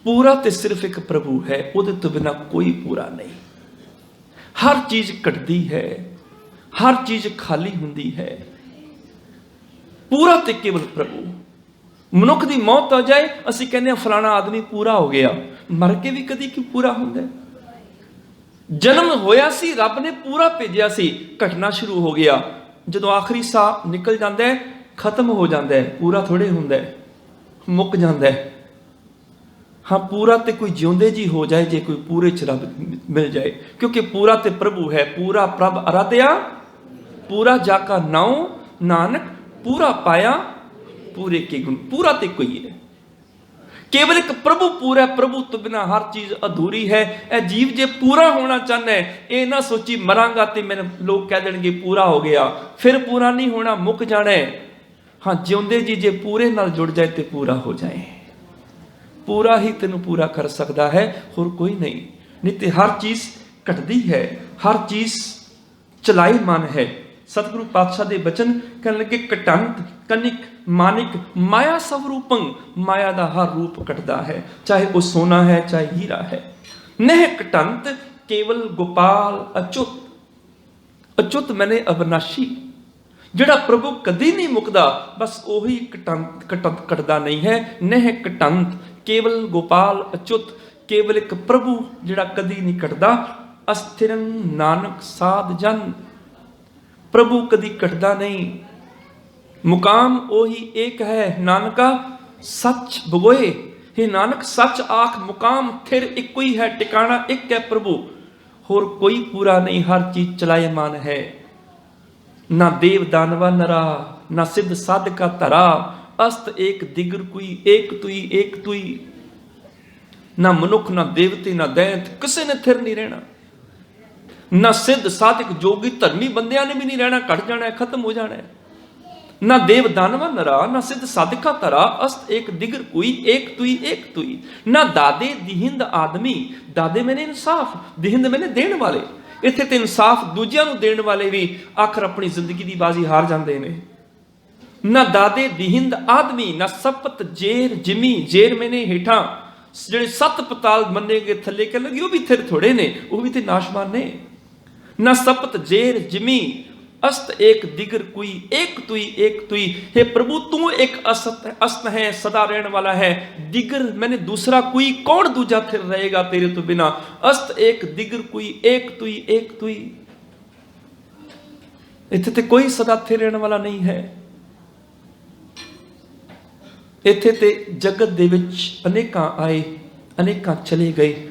ਪੂਰਾ ਤੇ ਸਿਰਫ ਇੱਕ ਪ੍ਰਭੂ ਹੈ, ਉਹਦੇ ਤੋਂ ਬਿਨਾਂ ਕੋਈ ਪੂਰਾ ਨਹੀਂ। ਹਰ ਚੀਜ਼ ਘਟਦੀ ਹੈ, ਹਰ ਚੀਜ਼ ਖਾਲੀ ਹੁੰਦੀ ਹੈ। ਪੂਰਾ ਤੇ ਕੇਵਲ ਪ੍ਰਭੂ। ਮਨੁੱਖ ਦੀ ਮੌਤ ਆ ਜਾਏ, ਅਸੀਂ ਕਹਿੰਦੇ ਹਾਂ ਫਲਾਣਾ ਆਦਮੀ ਪੂਰਾ ਹੋ ਗਿਆ। ਮਰ ਕੇ ਵੀ ਕਦੀ ਕਿਉਂ ਪੂਰਾ ਹੁੰਦਾ? ਜਨਮ ਹੋਇਆ ਸੀ, ਰੱਬ ਨੇ ਪੂਰਾ ਭੇਜਿਆ ਸੀ, ਘਟਨਾ ਸ਼ੁਰੂ ਹੋ ਗਿਆ। ਜਦੋਂ ਆਖਰੀ ਸਾਹ ਨਿਕਲ ਜਾਂਦਾ ਹੈ, ਖਤਮ ਹੋ ਜਾਂਦਾ ਹੈ, ਪੂਰਾ ਥੋੜੇ ਹੁੰਦਾ ਹੈ, ਮੁੱਕ ਜਾਂਦਾ ਹੈ। ਹਾਂ, ਪੂਰਾ ਤੇ ਕੋਈ ਜਿਉਂਦੇ ਜੀ ਹੋ ਜਾਏ ਜੇ ਕੋਈ ਪੂਰੇ ਚ ਰੱਬ ਮਿਲ ਜਾਏ, ਕਿਉਂਕਿ ਪੂਰਾ ਤੇ ਪ੍ਰਭੂ ਹੈ। ਪੂਰਾ ਪ੍ਰਭ ਅਰਾਧਿਆ, ਪੂਰਾ ਜਾ ਕਾ ਨਾਉ ਨਾਨਕ, ਪੂਰਾ ਪਾਇਆ ਪੂਰੇ ਕੇ ਗੁਣ। ਪੂਰਾ ਤੇ ਕੋਈ ਹੈ, ਕੇਵਲ ਇੱਕ ਪ੍ਰਭੂ ਪੂਰਾ। ਪ੍ਰਭੂ ਤੋਂ ਬਿਨਾਂ ਹਰ ਚੀਜ਼ ਅਧੂਰੀ ਹੈ। ਇਹ ਜੀਵ ਜੇ ਪੂਰਾ ਹੋਣਾ ਚਾਹੁੰਦਾ ਹੈ, ਇਹ ਨਾ ਸੋਚੀ ਮਰਾਂਗਾ ਤੇ ਮੈਨੂੰ ਲੋਕ ਕਹਿ ਦੇਣਗੇ ਪੂਰਾ ਹੋ ਗਿਆ, ਫਿਰ ਪੂਰਾ ਨਹੀਂ ਹੋਣਾ, ਮੁੱਕ ਜਾਣਾ ਹੈ। हाँ जिउंदे जी जे पूरे नाल जुड़ जाए तो पूरा हो जाए। पूरा ही तेनू पूरा कर सकता है, होर कोई नहीं। नहीं तो हर चीज़ घटती है, हर चीज़ चलाईमान है। सतगुरु पातशाह दे बचन कहने लगे कटंत कनिक मानिक माया स्वरूपं, माया का हर रूप कटदा है, चाहे वो सोना है चाहे हीरा है। नह कटंत केवल गोपाल अच्युत, अच्युत मैंने अविनाशी, जिहड़ा प्रभु कदी नहीं मुकदा, बस ओही कटंत कटदा नहीं है। नह कटंत केवल गोपाल अच्युत, केवल एक प्रभु जिहड़ा कदी नहीं कटदा। अस्थिरं नानक साध जन, प्रभु कदी कटदा नहीं। मुकाम ओही एक है नानका सच बगोए, हे नानक सच आख मुकाम थिर इको ही है, टिकाना एक है प्रभु, होर कोई पूरा नहीं, हर चीज चलायमान है। ना देव दानवा नरा, ना सिद्ध साध का तरा, अस्त एक दिगर कोई, एक तुई एक तुई। ना मनुख ना देवते ना दैंत, किसी ने थिर नहीं रहना। ना सिद्ध साधक जोगी धर्मी बंदियां ने भी नहीं रहना, घट जाना है, खत्म हो जाना है। ना देव दानवा नरा, ना सिद्ध साधका तरा, अस्त एक दिगर कोई, एक तुई एक तुई। ना दादे दिहिंद आदमी, दादे मैंने इंसाफ, दिहिंद मैंने देने वाले। इत्थे ते इंसाफ दूजियां नूं देने वाले भी आखिर अपनी जिंदगी की बाजी हार जाते हैं। ना दादे दिहिंद आदमी, ना सपत जेर जिमी, जेर मैंने हेठा जिहड़े सत पताल मन्ने गए थले कह लगे, वो भी थिर थोड़े ने, वो भी ते नाशमान ने। ना सपत जेर जिमी, अस्त एक दिगर कोई, एक तुई एक तुई। हे प्रभु तू एक अस्त है, सदा रहने वाला है। दिगर मैंने दूसरा कोई, कौन दूजा फिर रहेगा तेरे तो बिना। अस्त एक दिगर कोई, एक तुई एक तुई। इत्थे ते कोई सदा थिर रहने वाला नहीं है। इत्थे ते जगत दे विच अनेकां आए, अनेकां चले गए।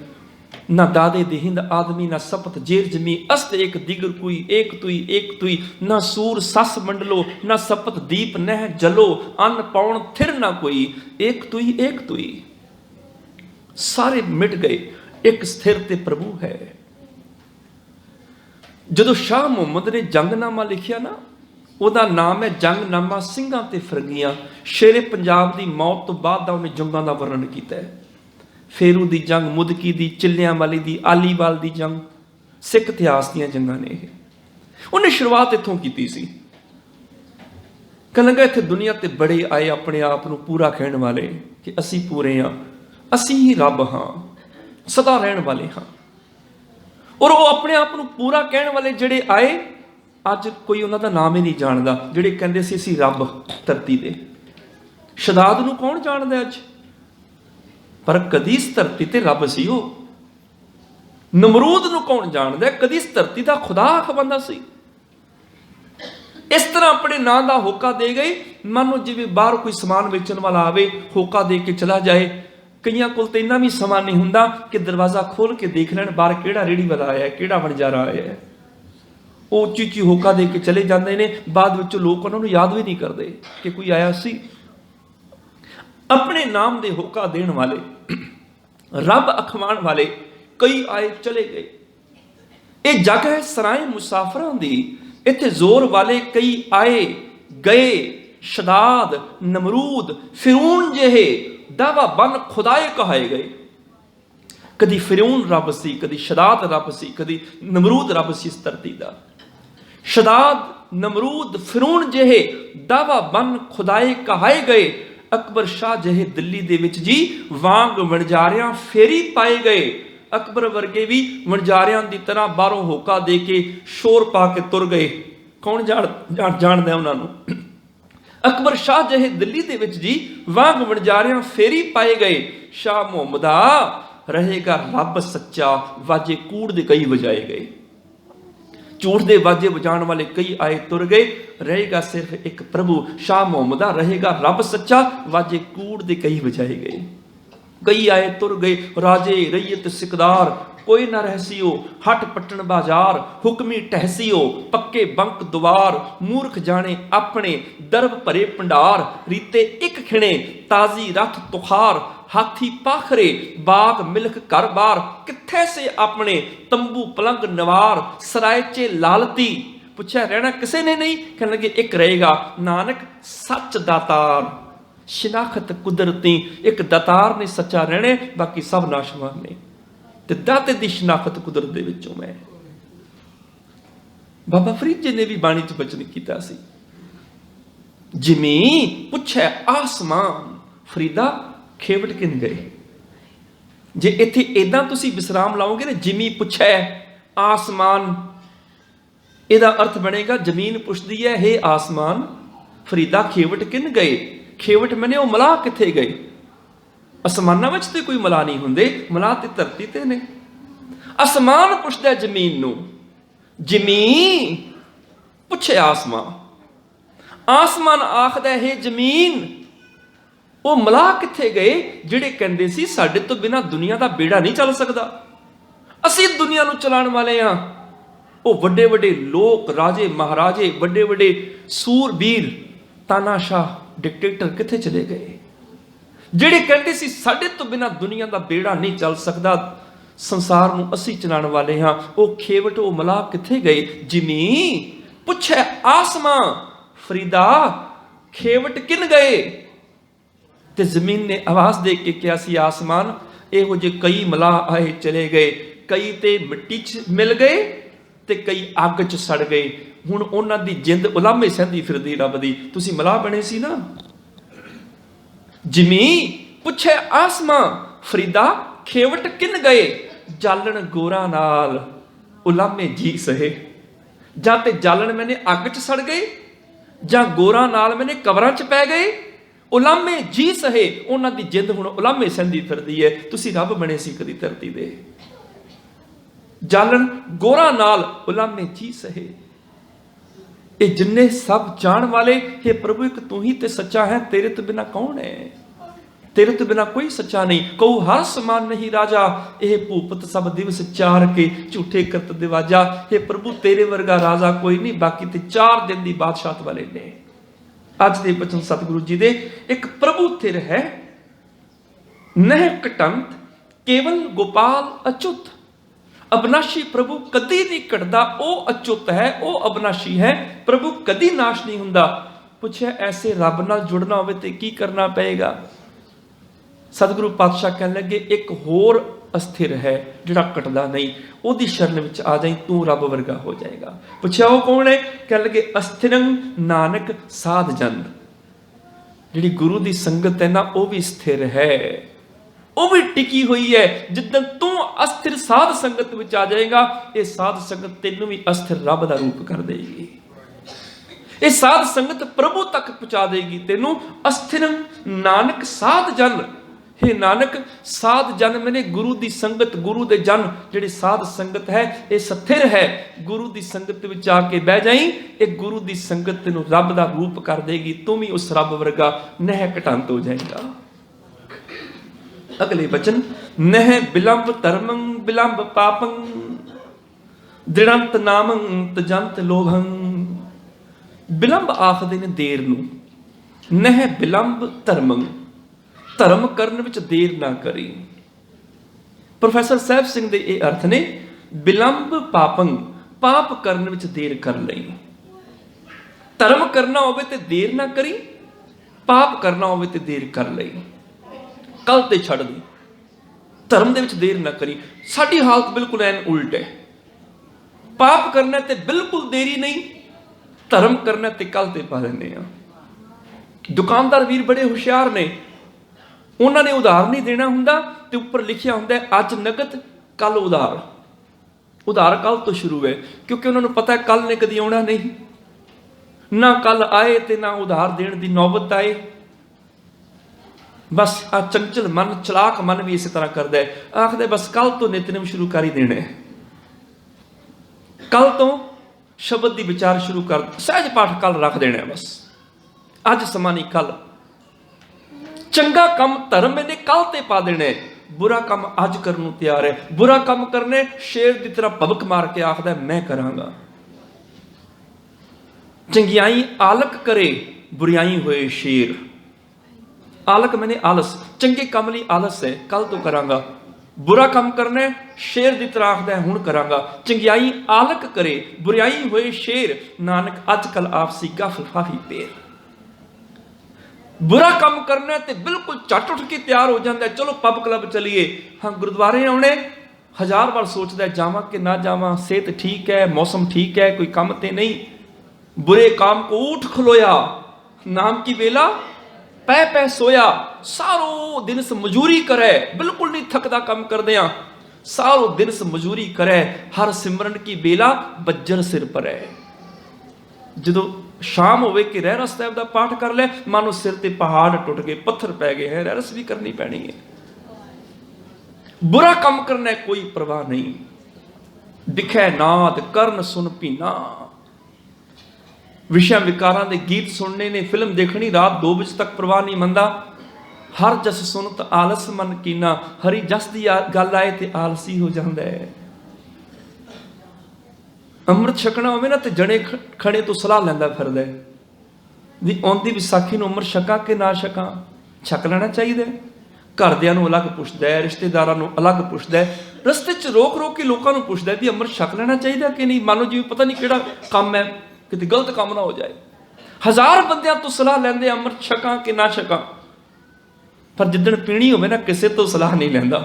ना दादे दिहिंद आदमी, ना सपत जेर जमी, अस्त एक दिगर कोई, एक तुई एक तुई। ना सूर सस मंडलो, ना सपत दीप नह जलो, अन्न पाउण थिर ना कोई, एक तुई एक तुई। सारे मिट गए, एक स्थिर ते प्रभु है। जदों शाह मुहम्मद ने जंगनामा लिखिया ना, ਉਹਦਾ नाम है जंगनामा ਸਿੰਘਾਂ ਤੇ ਫਿਰੰਗੀਆਂ। ਸ਼ੇਰੇ ਪੰਜਾਬ ਦੀ ਮੌਤ ਤੋਂ ਬਾਅਦ ਦਾ ਉਹਨੇ ਜੰਗਾਂ ਦਾ ਵਰਣਨ ਕੀਤਾ ਹੈ। फेरू की जंग, मुदकी की, चिल्लियां वाली की, आलीवाल की जंग, सिख इतिहास दी जंगां ने। उन्हें शुरुआत इत्थों की सी। कहने लगा इत्थे दुनिया ते बड़े आए अपने आप नूं पूरा कहण वाले कि असी पूरे हाँ, असी ही रब हाँ, सदा रहण वाले हाँ। और वो अपने आप नूं पूरा कहण वाले जिहड़े आए, अज कोई उन्हां दा नाम ही नहीं जानदा। जिहड़े कहंदे सी असी रब धरती दे, शदाद नूं कौन जाणदा अज? पर कदी इस धरती ते रब सी वो। नमरूद नूं कौन जानदा? कदी इस धरती का खुदा आख बंदा सी। इस तरह अपने नां दा होका दे गए, मानो जिवें बाहर कोई समान बेचण वाला आवे, होका दे के चला जाए। कईयां कोल ते इन्ना भी समा नहीं हुंदा कि दरवाजा खोल के देख लैण बाहर किहड़ा रेहड़ी वाला आया है, किहड़ा वणजारा आया है। वो उच्ची उच्ची होका दे के चले जाते हैं, बाद विच लोग उन्हां नूं याद भी नहीं करते कि कोई आया सी। अपने नाम दे होका देण वाले, रब अखवाण वाले कई आए चले गए। ये जग है सराय मुसाफरां दी, इत्थे जोर वाले कई आए गए। शदाद नमरूद फिरौन जिहे दावा बन खुदाए कहाए गए। कदी फिरौन रब सी, कदी शदाद रब सी, कदी नमरूद रब सी इस धरती दा। शदाद नमरूद फिरौन जिहे दावा बन खुदाए कहाए गए। अकबर शाह जिहे दिल्ली दे विच जी वांग वणजारियां फेरी पाए गए। अकबर वर्गे भी वणजारियां दी तरह बाहरों होका दे के शोर पा के तुर गए। कौन जानदा उन्हां नूं? अकबर शाह जिहे दिल्ली दे विच जी वांग वणजारियां फेरी पाए गए। शाह मुहम्मदा रहेगा रब सच्चा, वाजे कूड़ दे कई वजाए गए। झूठ दे वाजे बजाण वाले कई आए तुर गए, रहेगा सिर्फ एक प्रभु। शाह मुहम्मदा रहेगा रब सच्चा, वाजे कूड़ दे कई बजाए गए। कई आए तुर गए, राजे रैयत सिकदार कोई ना रहसियो। हट पट्टन बाजार हुक्मी टहसियो, पक्के बंक दुआर मूर्ख जाने अपने। दरब भरे भंडार रीते एक खिणे, ताजी रथ तुखार हाथी पाखरे। बाग मिल्ख घर बार किथे से अपने, तंबू पलंग नवार सरायचे लालती। ਪੁੱਛਿਆ ਰਹਿਣਾ ਕਿਸੇ ਨੇ ਨਹੀਂ, ਕਹਿਣ ਲੱਗੇ ਇੱਕ ਰਹੇਗਾ, ਨਾਨਕ ਸੱਚ ਦਾਤਾਰ ਸ਼ਨਾਖਤ ਕੁਦਰਤੀ। ਇੱਕ ਦਾਤਾਰ ਨੇ ਸੱਚਾ ਰਹਿਣਾ, ਬਾਕੀ ਸਭ ਨਾਸ਼ਵਾਨ ਨੇ, ਤੇ ਦਾਤੇ ਦੀ ਸ਼ਨਾਖਤ ਕੁਦਰਤ ਦੇ ਵਿੱਚੋਂ ਮੈਂ। ਬਾਬਾ ਫਰੀਦ ਜੀ ਨੇ ਵੀ ਬਾਣੀ 'ਚ ਬਚਨ ਕੀਤਾ ਸੀ, ਜਿਮੀ ਪੁੱਛੈ ਆਸਮਾਨ ਫਰੀਦਾ ਖੇਵਟ ਕਿਨ ਗਏ। ਜੇ ਇੱਥੇ ਏਦਾਂ ਤੁਸੀਂ ਵਿਸਰਾਮ ਲਾਓਗੇ ਨਾ, ਜਿਮੀ ਪੁੱਛੈ ਆਸਮਾਨ, ਇਹਦਾ ਅਰਥ ਬਣੇਗਾ ਜ਼ਮੀਨ ਪੁੱਛਦੀ ਹੈ, ਹੇ ਆਸਮਾਨ ਫਰੀਦਾ ਖੇਵਟ ਕਿਨ ਗਏ। ਖੇਵਟ ਮੈਨੇ ਉਹ ਮਲਾਹ ਕਿੱਥੇ ਗਏ? ਅਸਮਾਨਾਂ ਵਿੱਚ ਤੇ ਕੋਈ ਮਲਾਹ ਨਹੀਂ ਹੁੰਦੇ, ਮਲਾਹ ਤੇ ਧਰਤੀ ਤੇ ਨੇ। ਅਸਮਾਨ ਪੁੱਛਦਾ ਜ਼ਮੀਨ ਨੂੰ, ਜ਼ਮੀਨ ਪੁੱਛੇ ਆਸਮਾਨ, ਆਸਮਾਨ ਆਖਦਾ ਹੈ ਜ਼ਮੀਨ ਉਹ ਮਲਾਹ ਕਿੱਥੇ ਗਏ ਜਿਹੜੇ ਕਹਿੰਦੇ ਸੀ ਸਾਡੇ ਤੋਂ ਬਿਨਾਂ ਦੁਨੀਆ ਦਾ ਬੇੜਾ ਨਹੀਂ ਚੱਲ ਸਕਦਾ, ਅਸੀਂ ਦੁਨੀਆ ਨੂੰ ਚਲਾਉਣ ਵਾਲੇ ਹਾਂ। ਉਹ ਵੱਡੇ ਵੱਡੇ ਲੋਕ, ਰਾਜੇ ਮਹਾਰਾਜੇ, ਵੱਡੇ ਵੱਡੇ ਸੂਰਬੀਰ, ਤਾਨਾਸ਼ਾਹ, ਡਿਕਟੇਟਰ ਕਿੱਥੇ ਚਲੇ ਗਏ? ਜਿਹੜੇ ਕਹਿੰਦੇ ਸੀ ਸਾਡੇ ਤੋਂ ਬਿਨਾਂ ਦੁਨੀਆ ਦਾ ਬੇੜਾ ਨਹੀਂ ਚੱਲ ਸਕਦਾ, ਸੰਸਾਰ ਨੂੰ ਅਸੀਂ ਚਲਾਉਣ ਵਾਲੇ ਹਾਂ, ਉਹ ਖੇਵਟ, ਉਹ ਮਲਾਹ ਕਿੱਥੇ ਗਏ? ਜਿਮੀ ਪੁੱਛੈ ਆਸਮਾਂ ਫਰੀਦਾ ਖੇਵਟ ਕਿਨ ਗਏ। ਤੇ ਜ਼ਮੀਨ ਨੇ ਆਵਾਜ਼ ਦੇ ਕੇ ਕਿਹਾ ਸੀ, ਆਸਮਾਨ ਇਹੋ ਜਿਹੇ ਕਈ ਮਲਾਹ ਆਏ ਚਲੇ ਗਏ, ਕਈ ਤੇ ਮਿੱਟੀ 'ਚ ਮਿਲ ਗਏ ਤੇ ਕਈ ਅੱਗ 'ਚ ਸੜ ਗਏ। ਹੁਣ ਉਹਨਾਂ ਦੀ ਜਿੰਦ ਉਲਾਮੇ ਸਹਿੰਦੀ ਫਿਰਦੀ ਰੱਬ ਦੀ, ਤੁਸੀਂ ਮਲਾਹ ਬਣੇ ਸੀ ਨਾ। ਜਿਮੀ ਪੁੱਛੇ ਆਸਮਾਂ ਫਰੀਦਾ ਖੇਵਟ ਕਿਨ ਗਏ। ਜਾਲਣ ਗੋਰਾ ਨਾਲ ਉਲਾਮੇ ਜੀ ਸਹੇ। ਜਾਂ ਤੇ ਜਾਲਣ ਮੈਨੇ ਅੱਗ 'ਚ ਸੜ ਗਏ, ਜਾਂ ਗੋਰਾ ਨਾਲ ਮੈਨੇ ਕਬਰਾਂ 'ਚ ਪੈ ਗਏ। ਉਲਾਮੇ ਜੀ ਸਹੇ, ਉਹਨਾਂ ਦੀ ਜਿੰਦ ਹੁਣ ਉਲਾਮੇ ਸਹਿੰਦੀ ਫਿਰਦੀ ਹੈ। ਤੁਸੀਂ ਰੱਬ ਬਣੇ ਸੀ ਕਦੀ ਧਰਤੀ ਦੇ। ਜਾਲਣ ਗੋਰਾ ਨਾਲ ਉਲਾਮੇ ਜੀ ਸਹੇ। ਇਹ ਜਿੰਨੇ ਸਭ ਜਾਣ ਵਾਲੇ, हे ਪ੍ਰਭੂ ਇੱਕ ਤੂੰ ਹੀ ਤੇ ਸੱਚਾ ਹੈ, ਤੇਰੇ ਤੋਂ ਬਿਨਾਂ ਕੌਣ ਹੈ? ਤੇਰੇ ਤੋਂ ਬਿਨਾਂ ਕੋਈ ਸੱਚਾ ਨਹੀਂ। ਕਹੂ ਹਰ ਸਮਾਨ ਨਹੀਂ ਰਾਜਾ, ਇਹ ਭੂਪਤ ਸਭ ਦਿਵਸ ਚਾਰ ਕੇ ਝੂਠੇ ਕਰਤ ਦਿਵਾਜਾ। हे ਪ੍ਰਭੂ ਤੇਰੇ ਵਰਗਾ ਰਾਜਾ ਕੋਈ ਨਹੀਂ, ਬਾਕੀ ਤੇ 4 ਦਿਨ ਦੀ ਬਾਦਸ਼ਾਹਤ ਵਾਲੇ ਨੇ। ਅੱਜ ਦੇ ਬਚਨ ਸਤਿਗੁਰੂ ਜੀ ਦੇ, ਇੱਕ ਪ੍ਰਭੂ ਥਿਰ ਹੈ ਨਹਿ ਕਟੰਤ ਕੇਵਲ ਗੋਪਾਲ ਅਚੁੱਤ। ਅਬਨਾਸ਼ੀ ਪ੍ਰਭੂ ਕਦੀ ਨਹੀਂ ਘਟਦਾ, ਉਹ ਅਚੁੱਤ ਹੈ, ਉਹ ਅਬਨਾਸ਼ੀ ਹੈ। ਪ੍ਰਭੂ ਕਦੀ ਨਾਸ਼ ਨਹੀਂ ਹੁੰਦਾ। ਪੁੱਛਿਆ ਐਸੇ ਰੱਬ ਨਾਲ ਜੁੜਨਾ ਹੋਵੇ ਤੇ ਕੀ ਕਰਨਾ ਪਏਗਾ? ਸਤਿਗੁਰੂ ਪਾਤਸ਼ਾਹ ਕਹਿਣ ਲੱਗੇ ਇੱਕ ਹੋਰ ਅਸਥਿਰ ਹੈ ਜਿਹੜਾ ਘਟਦਾ ਨਹੀਂ, ਉਹਦੀ ਸ਼ਰਨ ਵਿੱਚ ਆ ਜਾਈ, ਤੂੰ ਰੱਬ ਵਰਗਾ ਹੋ ਜਾਏਗਾ। ਪੁੱਛਿਆ ਉਹ ਕੌਣ ਹੈ? ਕਹਿਣ ਲੱਗੇ ਅਸਥਿਰੰ ਨਾਨਕ ਸਾਧ ਜਨ। ਜਿਹੜੀ ਗੁਰੂ ਦੀ ਸੰਗਤ ਹੈ ਨਾ, ਉਹ ਵੀ ਸਥਿਰ ਹੈ, ਉਹ ਵੀ ਟਿਕੀ ਹੋਈ ਹੈ। ਜਿੱਦਣ ਤੂੰ ਅਸਥਿਰ ਸਾਧ ਸੰਗਤ ਵਿੱਚ ਆ ਜਾਏਗਾ, ਇਹ ਸਾਧ ਸੰਗਤ ਤੈਨੂੰ ਵੀ ਅਸਥਿਰ ਰੱਬ ਦਾ ਰੂਪ ਕਰ ਦੇਗੀ। ਇਹ ਸਾਧ ਸੰਗਤ ਪ੍ਰਭੂ ਤੱਕ ਪਹੁੰਚਾ ਦੇਗੀ ਤੈਨੂੰ। ਅਸਥਿਰੰ ਨਾਨਕ ਸਾਧ ਜਨ। हे ਨਾਨਕ ਸਾਧ ਜਨ ਮੈਨੇ ਗੁਰੂ ਦੀ ਸੰਗਤ, ਗੁਰੂ ਦੇ ਜਨ ਜਿਹੜੇ ਸਾਧ ਸੰਗਤ ਹੈ, ਇਹ ਸਥਿਰ ਹੈ। ਗੁਰੂ ਦੀ ਸੰਗਤ ਵਿੱਚ ਆ ਕੇ ਬਹਿ ਜਾਈ, ਇਹ ਗੁਰੂ ਦੀ ਸੰਗਤ ਤੈਨੂੰ ਰੱਬ ਦਾ ਰੂਪ ਕਰ ਦੇਗੀ। ਤੂੰ ਵੀ ਉਸ ਰੱਬ ਵਰਗਾ ਨਹਿ ਘਟੰਤ ਹੋ ਜਾਏਗਾ। ਅਗਲੇ ਬਚਨ, ਨਹਿ ਬਿਲੰਬ ਧਰਮੰ ਬਿਲੰਬ ਪਾਪੰ ਦ੍ਰਿੜੰਤ ਨਾਮੰ ਤਜੰਤ ਲੋਭੰ। ਬਿਲੰਬ ਆਖਦੇ ਨੇ ਦੇਰ ਨੂੰ। ਨਹਿ ਬਿਲੰਬ ਧਰਮੰ, ਧਰਮ ਕਰਨ ਵਿੱਚ ਦੇਰ ਨਾ ਕਰੀ। ਪ੍ਰੋਫੈਸਰ ਸਾਹਿਬ ਸਿੰਘ ਦੇ ਇਹ ਅਰਥ ਨੇ, ਬਿਲੰਬ ਪਾਪੰ, ਪਾਪ ਕਰਨ ਵਿੱਚ ਦੇਰ ਕਰ ਲਈ। ਧਰਮ ਕਰਨਾ ਹੋਵੇ ਤੇ ਦੇਰ ਨਾ ਕਰੀ, ਪਾਪ ਕਰਨਾ ਹੋਵੇ ਤੇ ਦੇਰ ਕਰ ਲਈ। ਕੱਲ ਤੇ ਛੱਡ ਦੀ, ਧਰਮ ਦੇ ਵਿੱਚ ਦੇਰ ਨਾ ਕਰੀ। ਸਾਡੀ ਹਾਲਤ ਬਿਲਕੁਲ ਐਨ ਉਲਟ ਹੈ। ਪਾਪ ਕਰਨਾ ਤੇ ਬਿਲਕੁਲ ਦੇਰੀ ਨਹੀਂ, ਧਰਮ ਕਰਨਾ ਤੇ ਕੱਲ ਤੇ ਪਾ ਲੈਂਦੇ ਆ। ਦੁਕਾਨਦਾਰ ਵੀਰ ਬੜੇ ਹੁਸ਼ਿਆਰ ਨੇ, ਉਹਨਾਂ ਨੇ ਉਧਾਰ ਨਹੀਂ ਦੇਣਾ ਹੁੰਦਾ ਤੇ ਉੱਪਰ ਲਿਖਿਆ ਹੁੰਦਾ ਅੱਜ ਨਗਦ ਕੱਲ ਉਧਾਰ। ਉਧਾਰ ਕੱਲ ਤੋਂ ਸ਼ੁਰੂ ਹੈ, ਕਿਉਂਕਿ ਉਹਨਾਂ ਨੂੰ ਪਤਾ ਹੈ ਕੱਲ ਨੇ ਕਦੀ ਆਉਣਾ ਨਹੀਂ। ਨਾ ਕੱਲ ਆਏ ਤੇ ਨਾ ਉਧਾਰ ਦੇਣ ਦੀ ਨੌਬਤ ਆਏ। ਬਸ ਆ ਚੰਚਲ ਮਨ, ਚਲਾਕ ਮਨ ਵੀ ਇਸੇ ਤਰ੍ਹਾਂ ਕਰਦਾ ਹੈ। ਆਖਦੇ ਬਸ ਕੱਲ ਤੋਂ ਨਿਤਨੇਮ ਸ਼ੁਰੂ ਕਰ ਹੀ ਦੇਣਾ ਹੈ, ਕੱਲ ਤੋਂ ਸ਼ਬਦ ਦੀ ਵਿਚਾਰ ਸ਼ੁਰੂ ਕਰ, ਸਹਿਜ ਪਾਠ ਕੱਲ ਰੱਖ ਦੇਣਾ ਬਸ, ਅੱਜ ਸਮਾਂ ਨਹੀਂ ਕੱਲ। ਚੰਗਾ ਕੰਮ ਧਰਮ ਇਹਨੇ ਕੱਲ ਤੇ ਪਾ ਦੇਣਾ, ਬੁਰਾ ਕੰਮ ਅੱਜ ਕਰਨ ਨੂੰ ਤਿਆਰ ਹੈ। ਬੁਰਾ ਕੰਮ ਕਰਨੇ, ਸ਼ੇਰ ਦੀ ਤਰ੍ਹਾਂ ਭਬਕ ਮਾਰ ਕੇ ਆਖਦਾ ਮੈਂ ਕਰਾਂਗਾ। ਚੰਗਿਆਈ ਆਲਕ ਕਰੇ, ਬੁਰਿਆਈ ਹੋਏ ਸ਼ੇਰ। ਆਲਕ ਮੈਨੇ ਆਲਸ, ਚੰਗੇ ਕੰਮ ਲਈ ਆਲਸ ਹੈ, ਕੱਲ ਤੋਂ ਕਰਾਂਗਾ। बुरा काम करना है, शेर दी तरह आखदा है हुण करांगा। चंगियाई आलक करे, बुराई होए शेर, नानक अजकल आपसी गफ फाही पेर। बुरा काम करना है तो बिल्कुल झट उठ के तैयार हो जाता है, चलो पब क्लब चलीए। हाँ गुरुद्वारे आने 1000 बार सोचता है जावां कि ना जावां, सेहत ठीक है, मौसम ठीक है, कोई काम ते नहीं। बुरे काम को उठ खलोया, नाम की बेला पै पै सोया। सारो दिन से मजूरी करे, बिल्कुल नहीं थकदा काम करदियां, सारो दिन से मजूरी करे। हर सिमरन की बेला बज्जर सिर पर है। जो शाम होवे कि रहरस साहब का पाठ कर ले, मानो सिर ते पहाड़ टुट गए, पत्थर पै गए हैं, रहरस भी करनी पैनी है। बुरा काम करना है कोई परवाह नहीं। दिखै नाद करन सुन पीना। विषय विकारां दे गीत सुनने ने, फिल्म देखनी, रात 2 बजे तक परवाह नहीं मनदा। हर जस सुनत आलस मन कीना। हरी जस दी गल आए ते आलसी हो जाता है। अमृत छकना होवे ना ते जने खड़े तो सलाह लैंदा फिरदा है भी आउंदी विसाखी नूं अमृत छकां कि ना छकां। छक लेना चाहिए। घरदियां नूं अलग पुछदा है, रिश्तेदारां नूं अलग पुछदा है, रस्ते च रोक रोक के लोकां नूं पुछदा है भी अमृत छक लेना चाहिए कि नहीं। मानो जिवें पता नहीं किहड़ा काम है, किते गलत काम ना हो जाए। 1000 बंदियां तो सलाह लैंदे अमृत छकां कि ना छकां, पर जिद्दण पीनी होवे ना किसी तो सलाह नहीं लैंदा।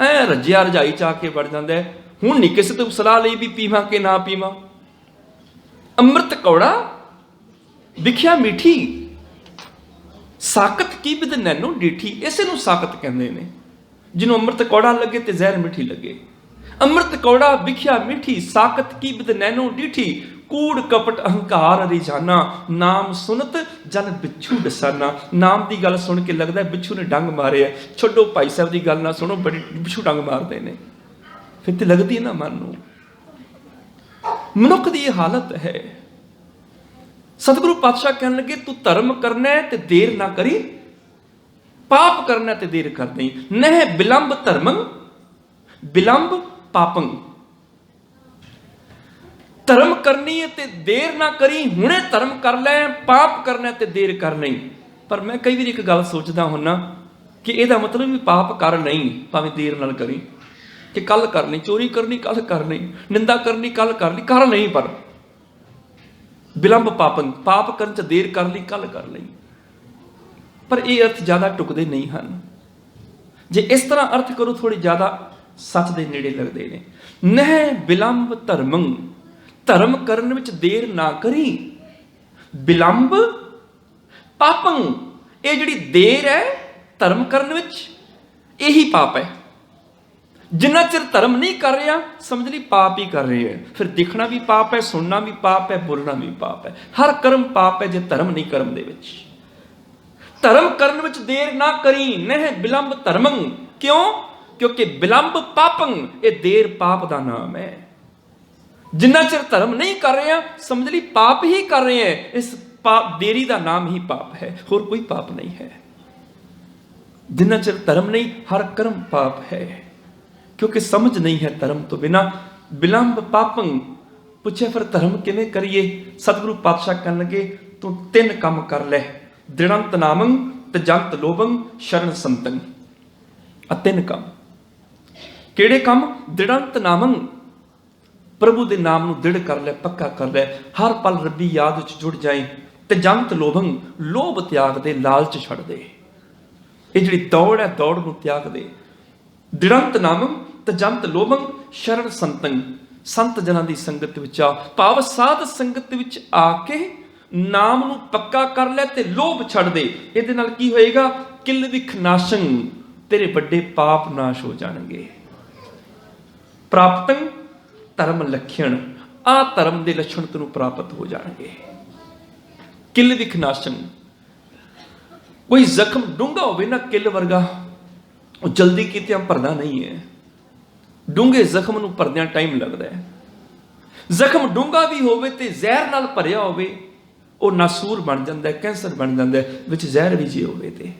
ऐ रज्जिया रजाई च आके वड़ जांदा है। हुण नहीं किसी तो सलाह लई भी पीवां कि ना पीवां। अमृत कौड़ा विख्या मीठी, साकत की बिद नैनो डीठी। इसे नूं साकत कहंदे ने, जिन्हों अमृत कौड़ा लगे ते जहर मिठी लगे। अमृत कौड़ा विख्या मीठी, साकत की बिद नैनो डीठी। कूड़ कपट अहंकार रिझाना, नाम सुनत जन बिच्छू डसाना। नाम की गल सुन के लगता है बिच्छू ने डंग मारे है। छोड़ो भाई साहब की गल ना सुनो, बड़ी बिच्छू डंग मारते हैं, फिर तो लगती है ना मन नूं। मनुख की यह हालत है। सतगुरु पातशाह कहने लगे तू धर्म करना है तो देर ना करी, पाप करना है तो देर कर नहीं। नह विलंब धर्मं विलंब पापं। धर्म करनी है तो देर ना करी, हुणे धर्म कर लै, पाप करना है तो देर कर नहीं। पर मैं कई बार एक गल सोचता हुन्ना कि यदा मतलब भी पाप कर नहीं, भावें देर नाल करी, कि कल करनी, चोरी करनी कल करनी, निंदा करनी कल कर ली, कर नहीं। पर विलंब पापन, पाप करन च देर कर ली कल कर ली। पर यह अर्थ ज्यादा टुकते नहीं हैं। जे इस तरह अर्थ करो थोड़ी ज्यादा सच के नेड़े लगते हैं। नह विलंब धर्मं, धर्म करन विच देर ना करी, विलंब पापं। ये जिहड़ी देर है धर्म करन विच, यही पाप है। जिन्ना चिर धर्म नहीं कर रहा समझ ली पाप ही कर रहे हैं। फिर दिखना भी पाप है, सुनना भी पाप है, बोलना भी पाप है। हर कर्म पाप है जे धर्म नहीं कर्म दे विच। धर्म करन विच देर ना करी, नह विलंब धर्मं। क्यों? क्योंकि विलंब पापं, ये देर पाप का नाम है। जिन्ना चिर धर्म नहीं कर रहे हैं समझ ली पाप ही कर रहे हैं। इस पाप देरी का नाम ही पाप है, होर कोई पाप नहीं है। जिन्ना चिर धर्म नहीं, हर कर्म पाप है, क्योंकि समझ नहीं है धर्म तो बिना। विलंब पापं। पूछे फिर धर्म किवें करिए? सतगुरु पातशाह कहन लगे तू 3 काम कर ले, दृढ़ंत नामं त्यजंत लोभं शरण संतं। 3 काम। किहड़े काम? दृढ़ंत नामं, प्रभु के नाम नूं दृढ़ कर ले, पक्का कर ले। हर पल रब्बी याद विच जुड़ जाए। त्यजंत लोभं, लोभ त्याग दे, लालच छड़ दे। ये जिहड़ी दौड़ है दौड़ नूं त्याग दे। दृढ़ंत नामं त्यजंत लोभं शरण संतं। संत जनां दी संगत विच आ, भाव साध संगत विच आके नाम नूं पक्का कर ले ते लोभ छड़ दे। इहदे नाल की होएगा? किल विख नाशं, तेरे बड़े पाप नाश हो जाणगे। प्राप्तं धर्म लक्षण, आ धर्म के लक्षण तेन प्राप्त हो जाएंगे। किल विख नाशं। कोई जख्म डूंगा हो ना किल वर्गा, जल्दी किते भरना नहीं है। डूंगे जख्म नूं भरदियां टाइम लगता है। जख्म डूंगा भी होवे ते जहर नाल भरिया होवे, वो नासूर बन जाता है, कैंसर बन जाता है, विच जहर भी जे होवे ते।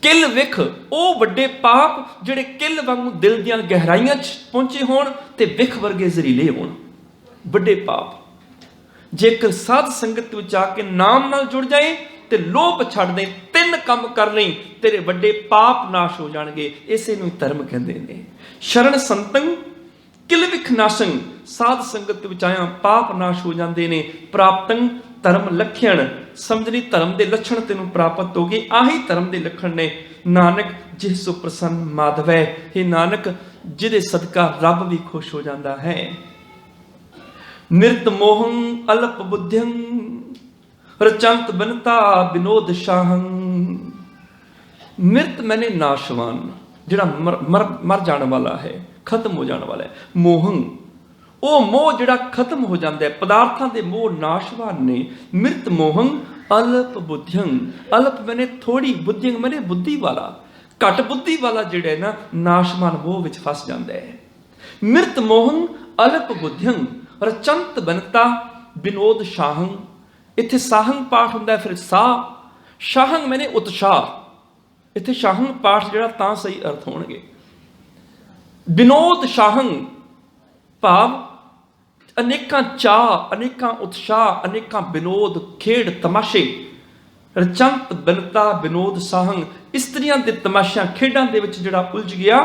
किल विख, वो वड्डे पाप जिहड़े किल वांगू दिल दीआं गहराइयां च पहुंचे होण ते विख वर्गे जहरीले होण, वड्डे पाप। जेकर साध संगत विच आके नाम नाल जुड़ जाए ते लोभ छड्ड दे। 3 ਤਿੰਨ ਕੰਮ ਕਰ ਲਈ, ਤੇਰੇ ਵੱਡੇ ਪਾਪ ਨਾਸ਼ ਹੋ ਜਾਣਗੇ। ਇਸੇ ਨੂੰ ਧਰਮ ਕਹਿੰਦੇ ਨੇ। ਸ਼ਰਨ ਸੰਤੰ ਕਿਲ ਵਿਖ ਨਾਸੰ, ਸਾਧ ਸੰਗਤ ਵਿੱਚ ਆਇਆ ਪਾਪ ਨਾਸ਼ ਹੋ ਜਾਂਦੇ ਨੇ। ਪ੍ਰਾਪਤੰ ਧਰਮ ਲਖਣ, ਸਮਝਣੀ ਧਰਮ ਦੇ ਲੱਛਣ ਤੈਨੂੰ ਪ੍ਰਾਪਤ ਹੋ ਗਏ। ਆਹੀ ਧਰਮ ਦੇ ਲੱਛਣ ਨੇ। ਨਾਨਕ ਜਿਹ ਸੋ ਪ੍ਰਸੰਨ ਮਾਧਵੈ, हे ਨਾਨਕ ਜਿਹਦੇ ਸਦਕਾ ਰੱਬ ਵੀ ਖੁਸ਼ ਹੋ ਜਾਂਦਾ ਹੈ। ਮਿਰਤ ਮੋਹੰ ਅਲਪ ਬੁੱਧਿੰ, ਰਚੰਤ ਬਨਤਾ ਬਿਨੋਦ ਸ਼ਾਹੰ। ਮਿਰਤ ਮੈਨੇ ਨਾਸ਼ਵਾਨ, ਜਿਹੜਾ ਮਰ ਜਾਣ ਵਾਲਾ ਹੈ, ਖਤਮ ਹੋ ਜਾਣ ਵਾਲਾ ਹੈ। ਮੋਹੰ, ਉਹ ਮੋਹ ਜਿਹੜਾ ਖਤਮ ਹੋ ਜਾਂਦਾ ਹੈ। ਪਦਾਰਥਾਂ ਦੇ ਮੋਹ ਨਾਸ਼ਵਾਨ ਨੇ। ਮਿਰਤ ਮੋਹੰ ਅਲਪ ਬੁੱਧਿੰ, ਅਲਪ ਮੈਨੇ ਥੋੜੀ, ਬੁੱਧਿੰ ਮੈਨੇ ਬੁੱਧੀ ਵਾਲਾ, ਘੱਟ ਬੁੱਧੀ ਵਾਲਾ ਜਿਹੜਾ ਹੈ ਨਾ, ਨਾਸ਼ਵਾਨ ਮੋਹ ਵਿੱਚ ਫਸ ਜਾਂਦਾ ਹੈ। ਮਿਰਤ ਮੋਹੰ ਅਲਪ ਬੁੱਧਿੰ, ਰਚੰਤ ਬਨਤਾ ਬਿਨੋਦ ਸ਼ਾਹੰ। ਇੱਥੇ ਸਾਹੰ ਪਾਠ ਹੁੰਦਾ, ਫਿਰ ਸ਼ਾਹੰ ਮੈਨੇ ਉਤਸ਼ਾਹ। ਇੱਥੇ ਸ਼ਾਹੰ ਪਾਠ ਜਿਹੜਾ ਤਾਂ ਸਹੀ ਅਰਥ ਹੋਣਗੇ। ਬਿਨੋਦ ਸ਼ਾਹੰ ਭਾਵ ਅਨੇਕਾਂ ਚਾਅ, ਅਨੇਕਾਂ ਉਤਸ਼ਾਹ, ਅਨੇਕਾਂ ਬਿਨੋਦ, ਖੇਡ ਤਮਾਸ਼ੇ। ਰਚੰਤ ਬਨਤਾ ਬਿਨੋਦ ਸਾਹੰ, ਇਸਤਰੀਆਂ ਦੇ ਤਮਾਸ਼ਿਆਂ ਖੇਡਾਂ ਦੇ ਵਿੱਚ ਜਿਹੜਾ ਉਲਝ ਗਿਆ।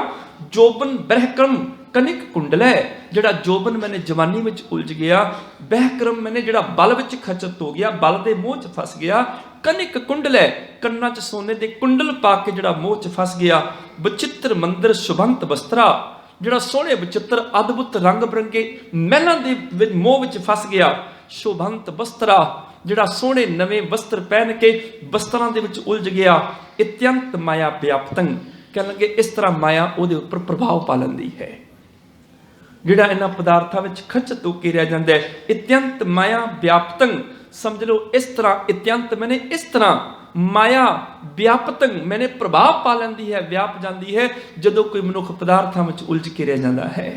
ਜੋਬਨ ਬਹਿਕਰਮ ਕਨਿਕ ਕੁੰਡਲੈ, ਜਿਹੜਾ ਜੋਬਨ ਮੈਨੇ ਜਵਾਨੀ ਵਿੱਚ ਉਲਝ ਗਿਆ। ਬਹਿਕਰਮ ਮੈਨੇ ਜਿਹੜਾ ਬਲ ਵਿੱਚ ਖਚਤ ਹੋ ਗਿਆ, ਬਲ ਦੇ ਮੋਹ 'ਚ ਫਸ ਗਿਆ। ਕਨਿਕ ਕੁੰਡਲੈ, ਕੰਨਾਂ 'ਚ ਸੋਨੇ ਦੇ ਕੁੰਡਲ ਪਾ ਕੇ ਜਿਹੜਾ ਮੋਹ 'ਚ ਫਸ ਗਿਆ। ਬਚਿੱਤਰ ਮੰਦਰ ਸ਼ੁਭੰਤ ਬਸਤਰਾ, ਜਿਹੜਾ ਸੋਹਣੇ ਬਚਿੱਤਰ ਅਦਭੁਤ ਰੰਗ ਬਰੰਗੇ ਮਹਿਲਾਂ ਦੇ ਮੋਹ ਵਿੱਚ ਫਸ ਗਿਆ। ਸ਼ੋਭੰਤ ਬਸਤਰਾ, ਜਿਹੜਾ ਸੋਹਣੇ ਨਵੇਂ ਵਸਤਰ ਪਹਿਨ ਕੇ ਬਸਤਰਾਂ ਦੇ ਵਿੱਚ ਉਲਝ ਗਿਆ। ਇਤਿਅੰਤ ਮਾਇਆ ਵਿਆਪਤੰ, ਕਹਿਣ ਲੱਗੇ ਇਸ ਤਰ੍ਹਾਂ ਮਾਇਆ ਉਹਦੇ ਉੱਪਰ ਪ੍ਰਭਾਵ ਪਾ ਲੈਂਦੀ ਹੈ, ਜਿਹੜਾ ਇਹਨਾਂ ਪਦਾਰਥਾਂ ਵਿੱਚ ਖਚਤ ਹੋ ਕੇ ਰਹਿ ਜਾਂਦਾ ਹੈ। ਇਤਿਅੰਤ ਮਾਇਆ ਵਿਆਪਤੰ, ਸਮਝ ਲਓ ਇਸ ਤਰ੍ਹਾਂ। ਇਤਿਅੰਤ ਮੈਨੇ ਇਸ ਤਰ੍ਹਾਂ, ਮਾਇਆ ਵਿਆਪਤੰ ਮੈਨੇ ਪ੍ਰਭਾਵ ਪਾ ਲੈਂਦੀ ਹੈ, ਵਿਆਪ ਜਾਂਦੀ ਹੈ, ਜਦੋਂ ਕੋਈ ਮਨੁੱਖ ਪਦਾਰਥਾਂ ਵਿੱਚ ਉਲਝ ਕੇ ਰਹਿ ਜਾਂਦਾ ਹੈ।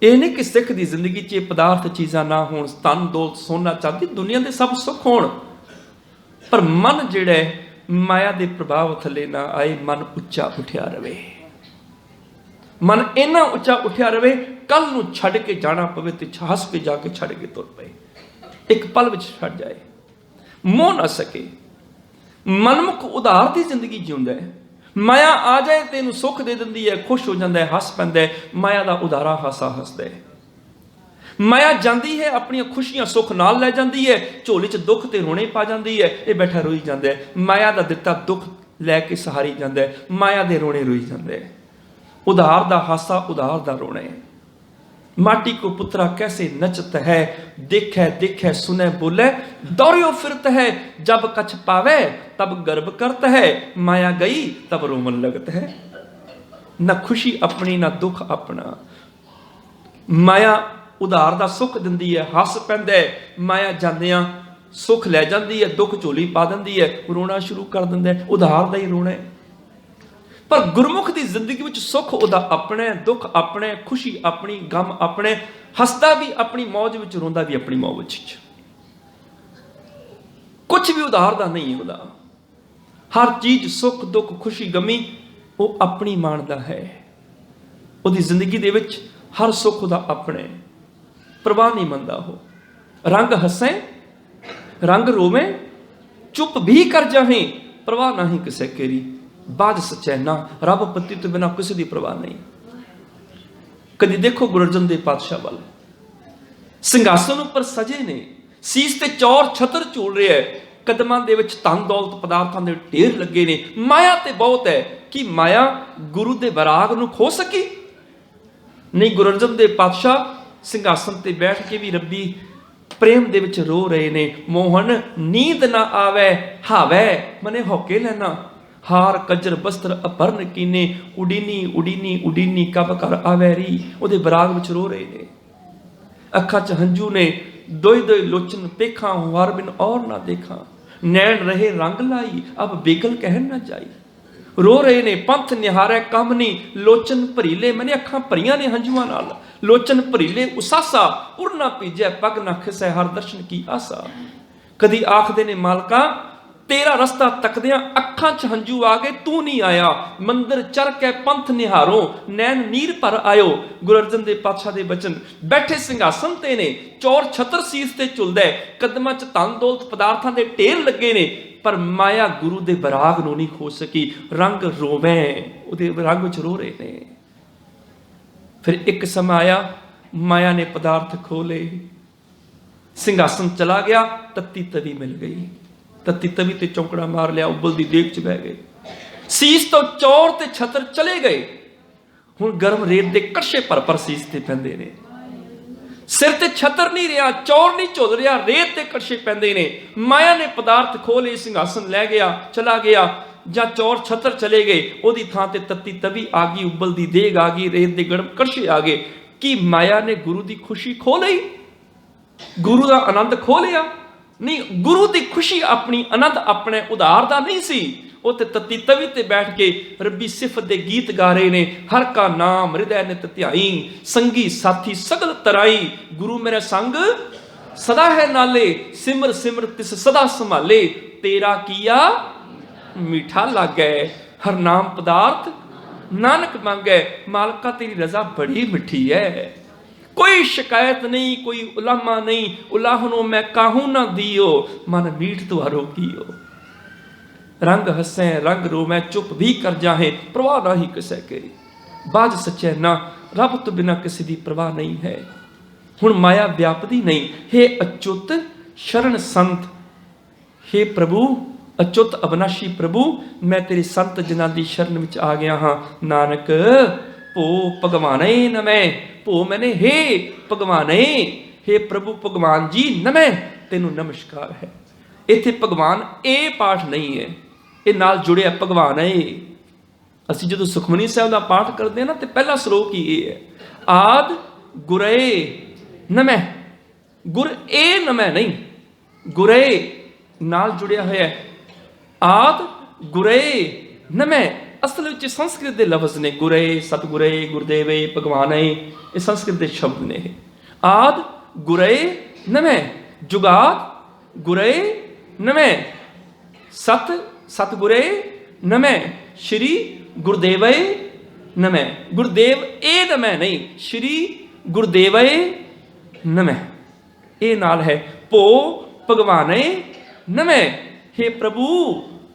ਇਹ ਨਹੀਂ ਕਿ ਸਿੱਖ ਦੀ ਜ਼ਿੰਦਗੀ 'ਚ ਇਹ ਪਦਾਰਥ ਚੀਜ਼ਾਂ ਨਾ ਹੋਣ, ਧਨ ਦੌਲਤ ਸੋਨਾ ਚਾਂਦੀ ਦੁਨੀਆ ਦੇ ਸਭ ਸੁੱਖ ਹੋਣ, ਪਰ ਮਨ ਜਿਹੜਾ ਹੈ ਮਾਇਆ ਦੇ ਪ੍ਰਭਾਵ ਥੱਲੇ ਨਾ ਆਏ। ਮਨ ਉੱਚਾ ਉੱਠਿਆ ਰਵੇ, ਮਨ ਇੰਨਾ ਉੱਚਾ ਉੱਠਿਆ ਰਵੇ, ਕੱਲ ਨੂੰ ਛੱਡ ਕੇ ਜਾਣਾ ਪਵੇ ਤੇ ਹੱਸ ਕੇ ਜਾ ਕੇ ਛੱਡ ਕੇ ਤੁਰ ਪਏ, ਇੱਕ ਪਲ ਵਿੱਚ ਛੱਡ ਜਾਏ, ਮੋਹ ਨਾ ਸਕੇ। ਮਨਮੁਖ ਉਧਾਰ ਦੀ ਜ਼ਿੰਦਗੀ ਜਿਉਂਦਾ ਹੈ। ਮਾਇਆ ਆ ਜਾਏ ਤੇ ਇਹਨੂੰ ਸੁੱਖ ਦੇ ਦਿੰਦੀ ਹੈ, ਖੁਸ਼ ਹੋ ਜਾਂਦਾ ਹੈ, ਹੱਸ ਪੈਂਦਾ ਹੈ। ਮਾਇਆ ਦਾ ਉਧਾਰਾ ਹਾਸਾ ਹੱਸਦਾ ਹੈ। ਮਾਇਆ ਜਾਂਦੀ ਹੈ, ਆਪਣੀਆਂ ਖੁਸ਼ੀਆਂ ਸੁੱਖ ਨਾਲ ਲੈ ਜਾਂਦੀ ਹੈ, ਝੋਲੇ 'ਚ ਦੁੱਖ ਤੇ ਰੋਣੇ ਪਾ ਜਾਂਦੀ ਹੈ। ਇਹ ਬੈਠਾ ਰੋਈ ਜਾਂਦਾ ਹੈ, ਮਾਇਆ ਦਾ ਦਿੱਤਾ ਦੁੱਖ ਲੈ ਕੇ ਸਹਾਰੀ ਜਾਂਦਾ ਹੈ, ਮਾਇਆ ਦੇ ਰੋਣੇ ਰੋਈ ਜਾਂਦਾ ਹੈ। ਉਧਾਰ ਦਾ ਹਾਸਾ, ਉਧਾਰ ਦਾ ਰੋਣਾ ਹੈ। माटी को पुत्रा कैसे नचत है, देखै देखै सुनै बोले, दौड़ियो फिरत है, जब कछ पावे तब गर्व करत है, माया गई तब रोमन लगत है। ना खुशी अपनी ना दुख अपना। माया उधार दा सुख दिंदी है, हस पैंदा है, माया जांदियां सुख लै जांदी है, दुख झोली पा दिंदी है, रोना शुरू कर दिंदा है, उधार दा ही रोना है। पर गुरमुख की जिंदगी में सुख उदा अपने, दुख अपने, खुशी अपनी, गम अपने, हसदा भी अपनी मौज में, रोंदा भी अपनी मौज में, कुछ भी उधार दा नहीं है। उदा हर चीज सुख दुख खुशी गमी वो अपनी मानदा है। उदी जिंदगी दे विच हर सुख उदा अपने, परवाह नहीं मनदा। हो रंग हसे रंग रोवे, चुप भी कर जाहे, परवाह नहीं किसे केरी, बाज सचैना, रब पति तो बिना किसी की परवाह नहीं। कदी देखो गुरु अर्जन देव पातशाह वाल, ਸਿੰਘਾਸਨ ਉੱਪਰ सजे ने, सीस ते चौर छतर झूल रहे है, कदमां दे विच धन दौलत पदार्थां दे ढेर लगे ने, माया ते बहुत है। कि माया गुरु दे वराग नूं खो सकी नहीं। गुरु अर्जन देव पातशाह ਸਿੰਘਾਸਨ ते बैठ के भी रब्बी प्रेम दे विच रो रहे ने। मोहन नींद ना आवे हावे मने होके लेना, हार कजर बस्तर अपरन कीने, उडीनी उडीनी उडीनी कब कर आवेरी। उहदे बराग विच रो रहे ने, अखां च हंजू ने, दोई दोई लोचन पेखा, वार बिन और ना देखा, नैन रहे रंग लाई, अब बेगल कहन ना जाई। रो रहे ने, पंथ निहारे कम नी, लोचन भरीले, मैंने अखां भरियां ने हंजुआं नाल, लोचन भरीले उसासा, उड़ ना पीजै पग ना खिसै, हर दर्शन की आसा। कदी आखदे ने मालका तेरा रस्ता तकदियां अखां च हंजू आ गए, तू नहीं आया, मंदिर चर के पंथ निहारो, नैन नीर पर आयो। गुरु अर्जन देव पातशाह दे बचन, बैठे ਸਿੰਘਾਸਨ ते ने, चौर छतर सीस ते झुलदा है, कदमां च धन दौलत पदार्थां दे ढेर लगे ने, ਪਰ ਮਾਇਆ ਗੁਰੂ ਦੇ ਬਰਾਗ ਨੂੰ ਨਹੀਂ ਖੋ ਸਕੀ। ਰੰਗ ਰੋਵੇਂ, ਉਹਦੇ ਰੰਗ ਵਿੱਚ ਰੋ ਰਹੇ ਨੇ। ਫਿਰ ਇੱਕ ਸਮਾਂ ਆਇਆ, ਮਾਇਆ ਨੇ ਪਦਾਰਥ ਖੋਲੇ, ਸਿੰਘਾਸਨ ਚਲਾ ਗਿਆ, ਤੱਤੀ ਤਵੀ ਮਿਲ ਗਈ। ਤੱਤੀ ਤਵੀ ਤੇ ਚੌਂਕੜਾ ਮਾਰ ਲਿਆ, ਉਬਲਦੀ ਦੇਗ 'ਚ ਬਹਿ ਗਏ। ਸੀਸ ਤੋਂ ਚੌਰ ਤੇ ਛਤਰ ਚਲੇ ਗਏ। ਹੁਣ ਗਰਮ ਰੇਤ ਦੇ ਕੜਛੇ ਭਰ ਸੀਸ ਤੇ ਪੈਂਦੇ ਨੇ। ਸਿਰ ਤੇ ਛਤਰ ਨਹੀਂ ਰਿਹਾ, ਚੌਰ ਨਹੀਂ ਝੁੱਲ ਰਿਹਾ, ਰੇਤ ਤੇ ਕੜਛੇ ਪੈਂਦੇ ਨੇ। ਮਾਇਆ ਨੇ ਪਦਾਰਥ ਖੋਲੇ, ਸਿੰਘਾਸਨ ਲੈ ਗਿਆ, ਚਲਾ ਗਿਆ। ਜਾਂ ਚੌਰ ਛਤਰ ਚਲੇ ਗਏ, ਉਹਦੀ ਥਾਂ ਤੇ ਤੱਤੀ ਤਵੀ ਆ ਗਈ, ਉਬਲਦੀ ਦੇਗ ਆ ਗਈ, ਰੇਤ ਦੇ ਗਰਮ ਕੜਛੇ ਆ ਗਏ। ਕੀ ਮਾਇਆ ਨੇ ਗੁਰੂ ਦੀ ਖੁਸ਼ੀ ਖੋ ਲਈ? ਗੁਰੂ ਦਾ ਆਨੰਦ ਖੋ ਲਿਆ? ਨਹੀਂ, ਗੁਰੂ ਦੀ ਖੁਸ਼ੀ ਆਪਣੀ, ਆਨੰਦ ਆਪਣੇ ਉਧਾਰ ਦਾ ਨਹੀਂ ਸੀ। ਉਹ ਤੇ ਤੱਤੀ ਤਵੀ ਤੇ ਬੈਠ ਕੇ ਰੱਬੀ ਸਿਫਤ ਦੇ ਗੀਤ ਗਾ ਰਹੇ ਨੇ। ਹਰ ਕਾ ਨਾਮ ਹਿਰਦੈ ਨਿਤ ਧਿਆਈ, ਸੰਗੀ ਸਾਥੀ ਸਗਲ ਤਰਾਈ। ਗੁਰੂ ਮੇਰੇ ਸੰਗ ਸਦਾ ਹੈ ਨਾਲੇ, ਸਿਮਰ ਸਿਮਰ ਤਿਸ ਸਦਾ ਸੰਭਾਲੇ। ਤੇਰਾ ਕੀਆ ਮੀਠਾ लागै, हर नाम पदार्थ नानक मांगै। मालका तेरी रजा बड़ी मिठी है, कोई शिकायत नहीं, कोई उलामा नहीं। उलाहनों मैं काहू ना दियो, मन मीठ तुहारो कियो। रंग हंसै रंग रोवै, चुप भी कर जाहे, परवाह ना ही किसे करी। बाज सच्चै ना, रब तो बिना किसी दी परवाह नहीं है। हुण माया व्यापदी नहीं। हे अच्युत शरण संत, हे प्रभु अच्युत अविनाशी प्रभु, मैं तेरे संत जिन्हां दी शरण विच आ गया हाँ। नानक भो भगवाने नमै, भो मैंने हे भगवाने, हे प्रभु भगवान जी नमै, तेनू नमस्कार है। इत्थे भगवान ए पाठ नहीं है, ये नाल जुड़िया भगवान है। असीं जदों सुखमनी साहिब दा पाठ करदे ना, ते पहला श्लोक ही ये है, आद गुरे नमै। गुर ए नमै नहीं, गुरे नाल जुड़िया होया है। आद गुरे नमै असल विच संस्कृत दे लफ्ज़ ने। गुरे, सतगुरे, गुरदेवे, भगवाने, ये संस्कृत दे शब्द ने। आद गुरे नमै, जुगाद गुरे नमै, सत सतगुरे नमै, श्री गुरदेवे नमै। गुरदेव ए नमै नहीं, श्री गुरदेवे नमै ये नाल है। भो भगवाने नमै, हे प्रभु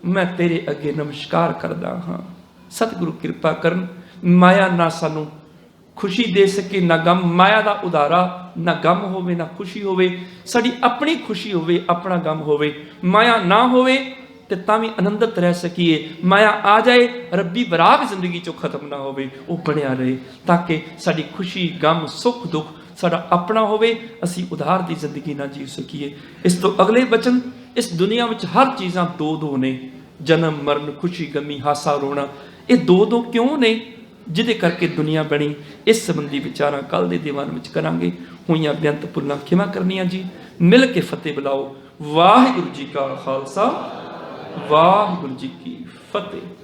मैं तेरे अगे नमस्कार करदा हाँ। सतगुरु कृपा करन, माया ना सानू खुशी दे सके ना गम। माया दा उधारा ना गम होवे ना खुशी होवे, साडी अपनी खुशी होवे, अपना गम होवे। माया ना होवे ते तां भी आनंदित रह सकीए। माया आ जाए, रब्बी विराग जिंदगी चों खत्म ना होवे, वो बनिया रहे, ताकि साडी खुशी गम सुख दुख साडा अपना होवे, असी उधार दी जिंदगी ना जी सकीए। इस तो अगले वचन, इस दुनिया में हर चीज़ां दो दो ने, जन्म मरण खुशी गमी हासा रोना, ये दो दो क्यों ने? जिदे करके दुनिया बनी। इस संबंधी विचारां कल दे दीवान विच करांगे। होईयां बेअंत भुल्लां खिमा करनियां जी। मिल के फतेह बुलाओ। वाहिगुरू जी का खालसा, वाहिगुरू जी की फतेह।